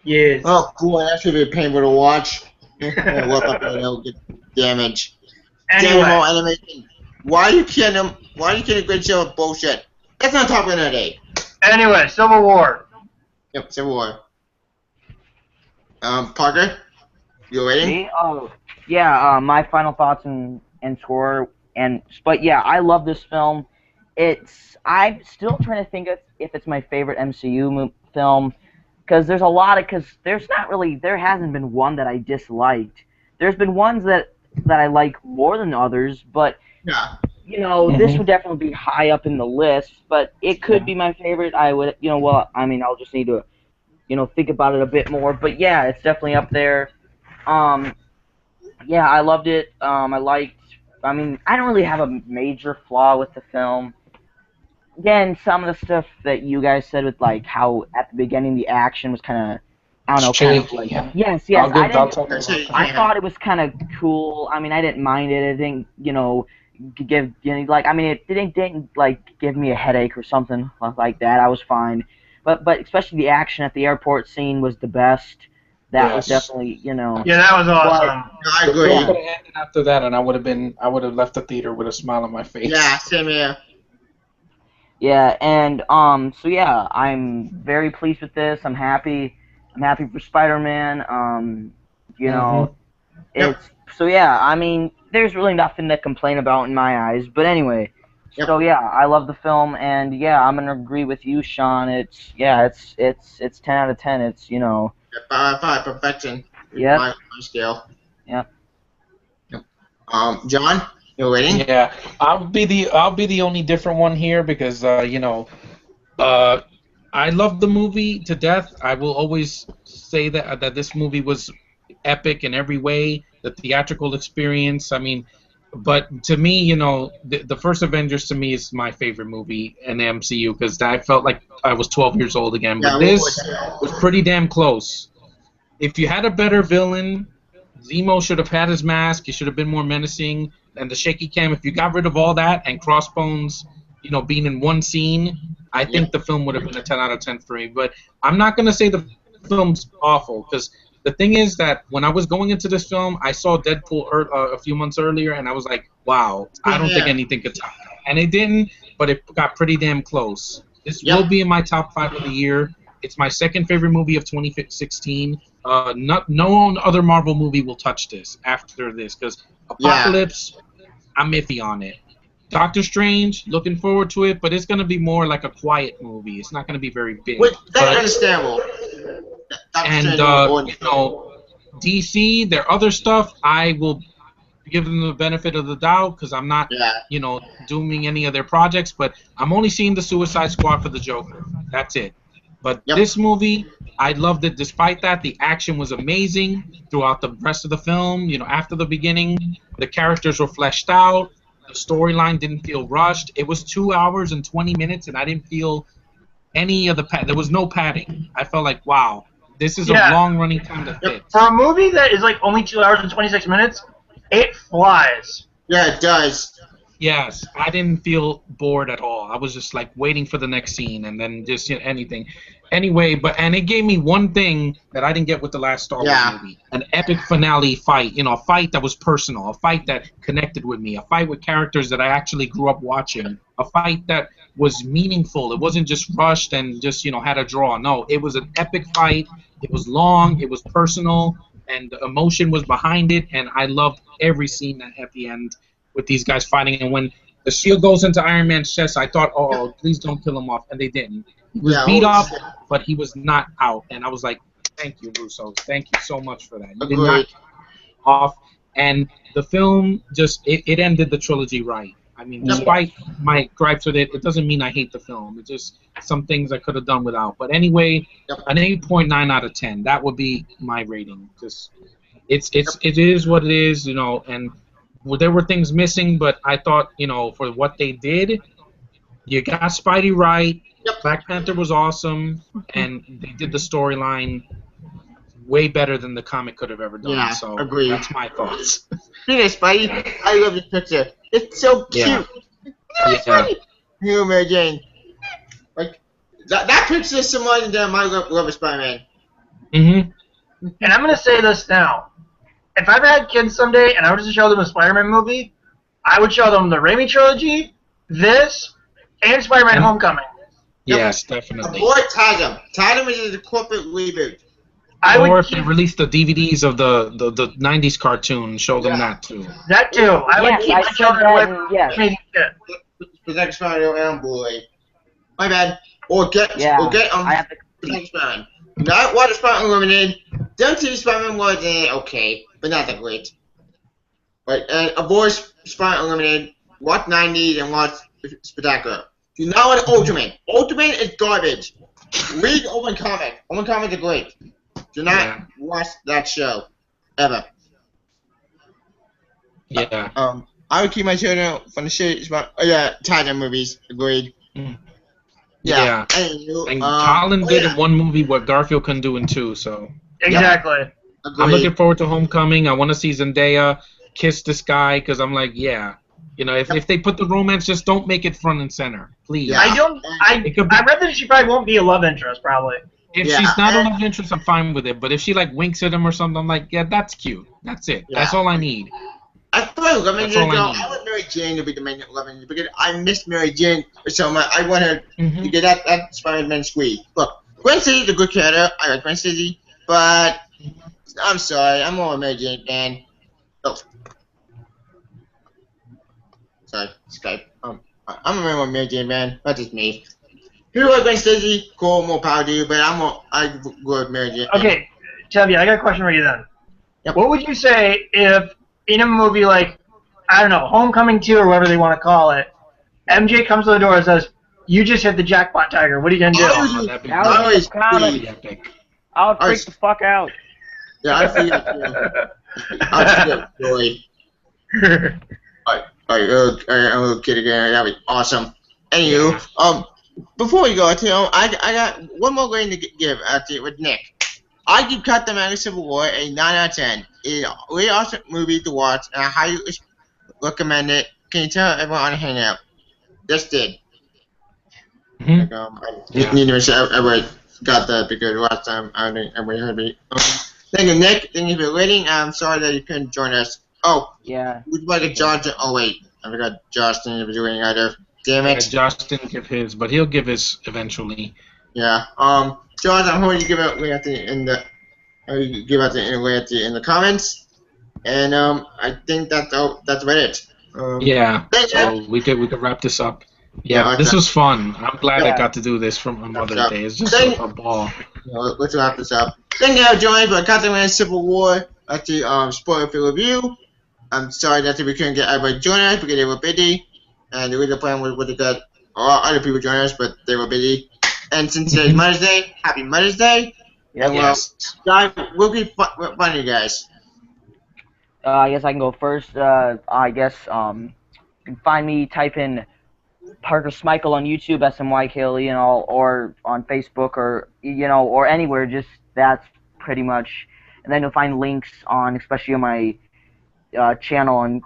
Yes. Oh, cool. That should be painful to watch. Look up there, it'll get damage. Anyway. Demo animation. Why are you kidding them? Why are you kidding a great show of bullshit? That's not talking another day. Anyway, Civil War. Yep, Civil War. Parker, you waiting? Me? Oh, yeah. My final thoughts and score but yeah, I love this film. I'm still trying to think if it's my favorite MCU film, because there hasn't been one that I disliked. There's been ones that I like more than others, but Yeah. This would definitely be high up in the list, but it could be my favorite. I would, I'll just need to, think about it a bit more, but yeah, it's definitely up there. Yeah, I loved it. I don't really have a major flaw with the film. Again, some of the stuff that you guys said with, like, how at the beginning the action was kind of, I don't know, kind of like, yes, I thought it was kind of cool. I mean, I didn't mind it. It didn't, it didn't like give me a headache or something like that. I was fine. But especially the action at the airport scene was the best. That was definitely, Yeah, that was awesome. I agree. I could have ended after that, and I would have left the theater with a smile on my face. Yeah, same here. Yeah, and so yeah, I'm very pleased with this. I'm happy. I'm happy for Spider-Man. It's so yeah. I mean, there's really nothing to complain about in my eyes. But anyway, so yeah, I love the film, and yeah, I'm gonna agree with you, Sean. It's 10 out of 10. It's By perfection. Yeah. My scale. Yep. John, you're waiting. Yeah, I'll be the only different one here because I love the movie to death. I will always say that this movie was epic in every way. The theatrical experience. I mean, but to me, the first Avengers to me is my favorite movie in the MCU because I felt like I was 12 years old again. But this was pretty damn close. If you had a better villain, Zemo should have had his mask. He should have been more menacing. And the shaky cam, if you got rid of all that and Crossbones, being in one scene, I think the film would have been a 10 out of 10 for me. But I'm not going to say the film's awful because the thing is that when I was going into this film, I saw Deadpool a few months earlier, and I was like, wow, I don't think anything could top that. And it didn't, but it got pretty damn close. This will be in my top 5 of the year. It's my second favorite movie of 2016. No other Marvel movie will touch this after this because Apocalypse, I'm iffy on it. Doctor Strange, looking forward to it, but it's going to be more like a quiet movie. It's not going to be very big. That's understandable. And, DC, their other stuff, I will give them the benefit of the doubt because I'm not, dooming any of their projects, but I'm only seeing the Suicide Squad for the Joker. That's it. But this movie, I loved it. Despite that, the action was amazing throughout the rest of the film. After the beginning, the characters were fleshed out. The storyline didn't feel rushed. It was 2 hours and 20 minutes, and I didn't feel any of the there was no padding. I felt like, wow, this is a long-running time to fit. For a movie that is like only 2 hours and 26 minutes, it flies. Yeah, it does. Yes, I didn't feel bored at all. I was just like waiting for the next scene and then just anything. Anyway, and it gave me one thing that I didn't get with the last Star Wars movie: an epic finale fight. A fight that was personal, a fight that connected with me, a fight with characters that I actually grew up watching, a fight that was meaningful. It wasn't just rushed and just had a draw. No, it was an epic fight. It was long. It was personal, and the emotion was behind it. And I loved every scene at the end with these guys fighting. And when The shield goes into Iron Man's chest. I thought, oh, please don't kill him off, and they didn't. He was beat off, but he was not out, and I was like, thank you, Russo. Thank you so much for that. You did not off, and the film just it ended the trilogy right. I mean, despite my gripes with it, it doesn't mean I hate the film. It's just some things I could have done without. But anyway, an 8.9 out of 10. That would be my rating. Just it is what it is, you know. And there were things missing, but I thought, you know, for what they did, you got Spidey right. Black Panther was awesome, and they did the storyline way better than the comic could have ever done. Yeah, so agreed. That's my thoughts. Speaking of Spidey, I love this picture. It's so cute. Yeah. You, Mary Jane. Like that picture is similar to my love of Spider-Man. Mm-hmm. And I'm gonna say this now: if I ever had kids someday and I was to show them a Spider-Man movie, I would show them the Raimi trilogy, this, and Spider-Man: Homecoming. Yes, definitely. Or Tandem. Tandem is a corporate reboot. Or if they released the DVDs of the 90s cartoon, show them that too. That too. I would keep my children away from amazing shit. Protect Spider-Man, boy. My bad. Or get Protect Spider-Man. Not watch Spider-Man Unlimited. Don't see Spider-Man was okay, but not that great. But avoid Spider-Man Unlimited. Watch 90s and watch Spectacular. Do not watch Ultraman. Ultraman is garbage. Read Open Comic. Open Comics are great. Do not watch that show, ever. Yeah. I would keep my children from the shit. Tarzan movies. Agreed. Mm. Yeah. And Colin did in one movie what Garfield couldn't do in two. So. Exactly. I'm looking forward to Homecoming. I want to see Zendaya kiss this guy because I'm like, yeah. You know, if they put the romance, just don't make it front and center, please. Yeah. I read that she probably won't be a love interest, probably. If she's not a love interest, I'm fine with it. But if she like winks at him or something, I'm like, yeah, that's cute. That's it. Yeah. That's all I need. I thought I want Mary Jane to be the main love interest because I miss Mary Jane so much. I want her to get that Spider-Man squeeze. Look, Gwen Stacy's a good character. I like Gwen Stacy, but I'm sorry, I'm more a Mary Jane fan. Oh. Sorry, Skype. I'm a more Mary Jane fan. Not just me. People like Gwen Stacy, cool, more power to you, but I go with Mary Jane. Okay, Chevy, I got a question for you then. Yep. What would you say if in a movie like, I don't know, Homecoming 2 or whatever they want to call it, MJ comes to the door and says, "You just hit the jackpot, Tiger. What are you gonna do?" That'd be epic. I would freak the fuck out. Yeah, I feel it too. I feel it, Joey. I'm a little kid again. That'd be awesome. Anywho, before we go, I got one more rating to give with Nick. I give Captain America: Civil War a 9 out of 10. It's a really awesome movie to watch, and I highly recommend it. Can you tell everyone on the hangout? Just did. I just need to make sure everybody got that because last time I think everybody heard me. Thank you, Nick. Thank you for waiting. I'm sorry that you couldn't join us. Oh, yeah. Would like a Josh? Oh wait, I forgot Josh didn't do anything either. Damn it. Yeah, Josh didn't give his, but he'll give his eventually. Yeah. Josh, I'm going to give out at the end. Give out the in the comments, and I think that's about it. Yeah. So we could wrap this up. Yeah, this was fun. I'm glad I got to do this from Mother's Day. It's just a ball. Let's wrap this up. Thank you for joining for Captain America: Civil War at the spoiler-free review. I'm sorry that we couldn't get everybody joining us because they were busy, and the original plan was to get other people joining us, but they were busy. And since today's Mother's Day, happy Mother's Day. Yeah, guys, we'll be fun, you guys. I guess I can go first. I guess you can find me, type in Parker Smichael on YouTube, SMYKLE, and all, or on Facebook, or or anywhere. Just that's pretty much. And then you'll find links on, especially on my channel, and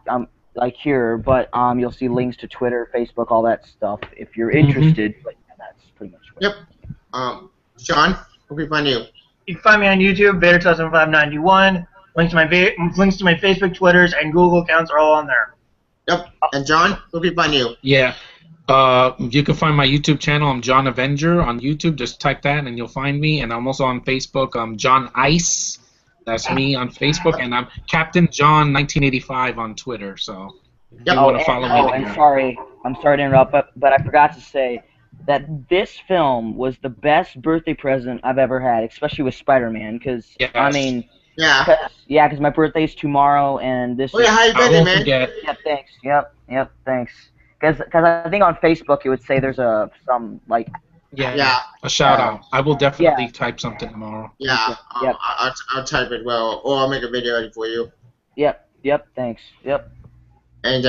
like here. But you'll see links to Twitter, Facebook, all that stuff if you're interested. But yeah, that's pretty much. Yep. Sean, where can we find you? You can find me on YouTube, Vader200591. Links to my Facebook, Twitters, and Google accounts are all on there. Yep. And John, where can we find you? Yeah. You can find my YouTube channel. I'm John Avenger on YouTube. Just type that and you'll find me. And I'm also on Facebook. I'm John Ice. That's me on Facebook. And I'm Captain John 1985 on Twitter. So if you want to follow me. And sorry. I'm sorry to interrupt, but I forgot to say that this film was the best birthday present I've ever had, especially with Spider-Man, because, Yes. I mean, Yeah. because my birthday's tomorrow, and this Oh yeah, how you I been, won't man? forget. Yeah, thanks. Yep, thanks. Because I think on Facebook it would say there's some, like, Yeah. Yeah. A shout out. I will definitely type something tomorrow. Yeah. Yep. I'll type it well, or I'll make a video ready for you. yep, thanks. Yep. And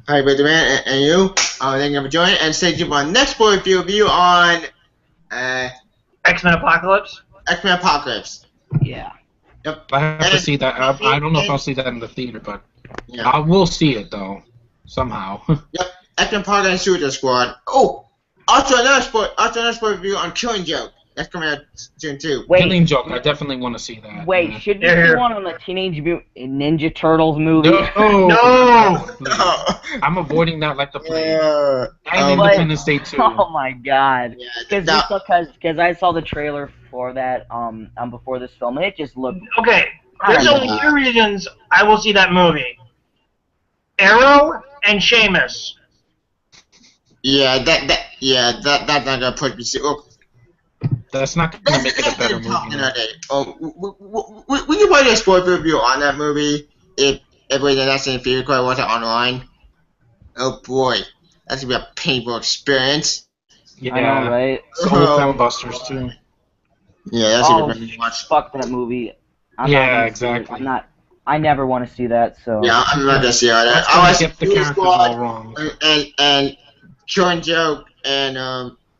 hi, brother man, and you. Thank you for joining, and stay tuned for our next point review on X-Men Apocalypse. X-Men Apocalypse. Yeah. Yep. I have to see that. I don't know if I'll see that in the theater, but Yeah. I will see it though somehow. X-Men Apocalypse and Suicide Squad. Oh, also another sport review on Killing Joke. That's coming out soon too. Wait, Killing Joke. I definitely want to see that. wait, should we Here. do one on the Teenage Mutant Ninja Turtles movie? No. No! Please. I'm avoiding that like the plague. Yeah. And Independence Day 2. Oh my god. Yeah. Because I saw the trailer for that before this film, and it just looked. Okay, there's only two reasons I will see that movie. Arrow and Sheamus. Yeah, that's not gonna put me. Oh, That's not going to make it a better let's talk movie. another day. We can probably do a spoiler review on that movie if everybody that's in the theater could watch it online. Oh boy, that's gonna be a painful experience. Yeah. I know, right? Soul Film Busters too. Yeah, that's Oh, gonna be much. fuck that movie. I'm Yeah, not gonna see it. exactly. I never want to see that. So. Yeah, I'm not gonna see all that. That's I going watched to get the Suicide characters Squad all wrong. and Killing Joke and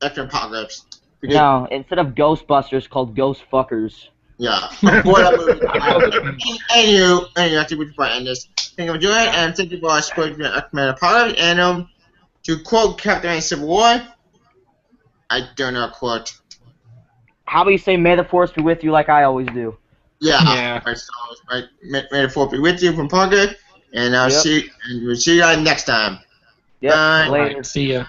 X-Men Apocalypse. Because- No, instead of Ghostbusters, called Ghost Fuckers. Yeah. Boy, that movie. Anywho, I think we can probably end this. Thank you for joining, and thank you for supporting X-Men Apocalypse. And to quote Captain America Civil War, I do not quote. How about you say, "May the Force be with you," like I always do? Yeah. Right. May the Force be with you from Parker, and we'll see you guys next time. Yep. Bye. Later. Alright, see ya.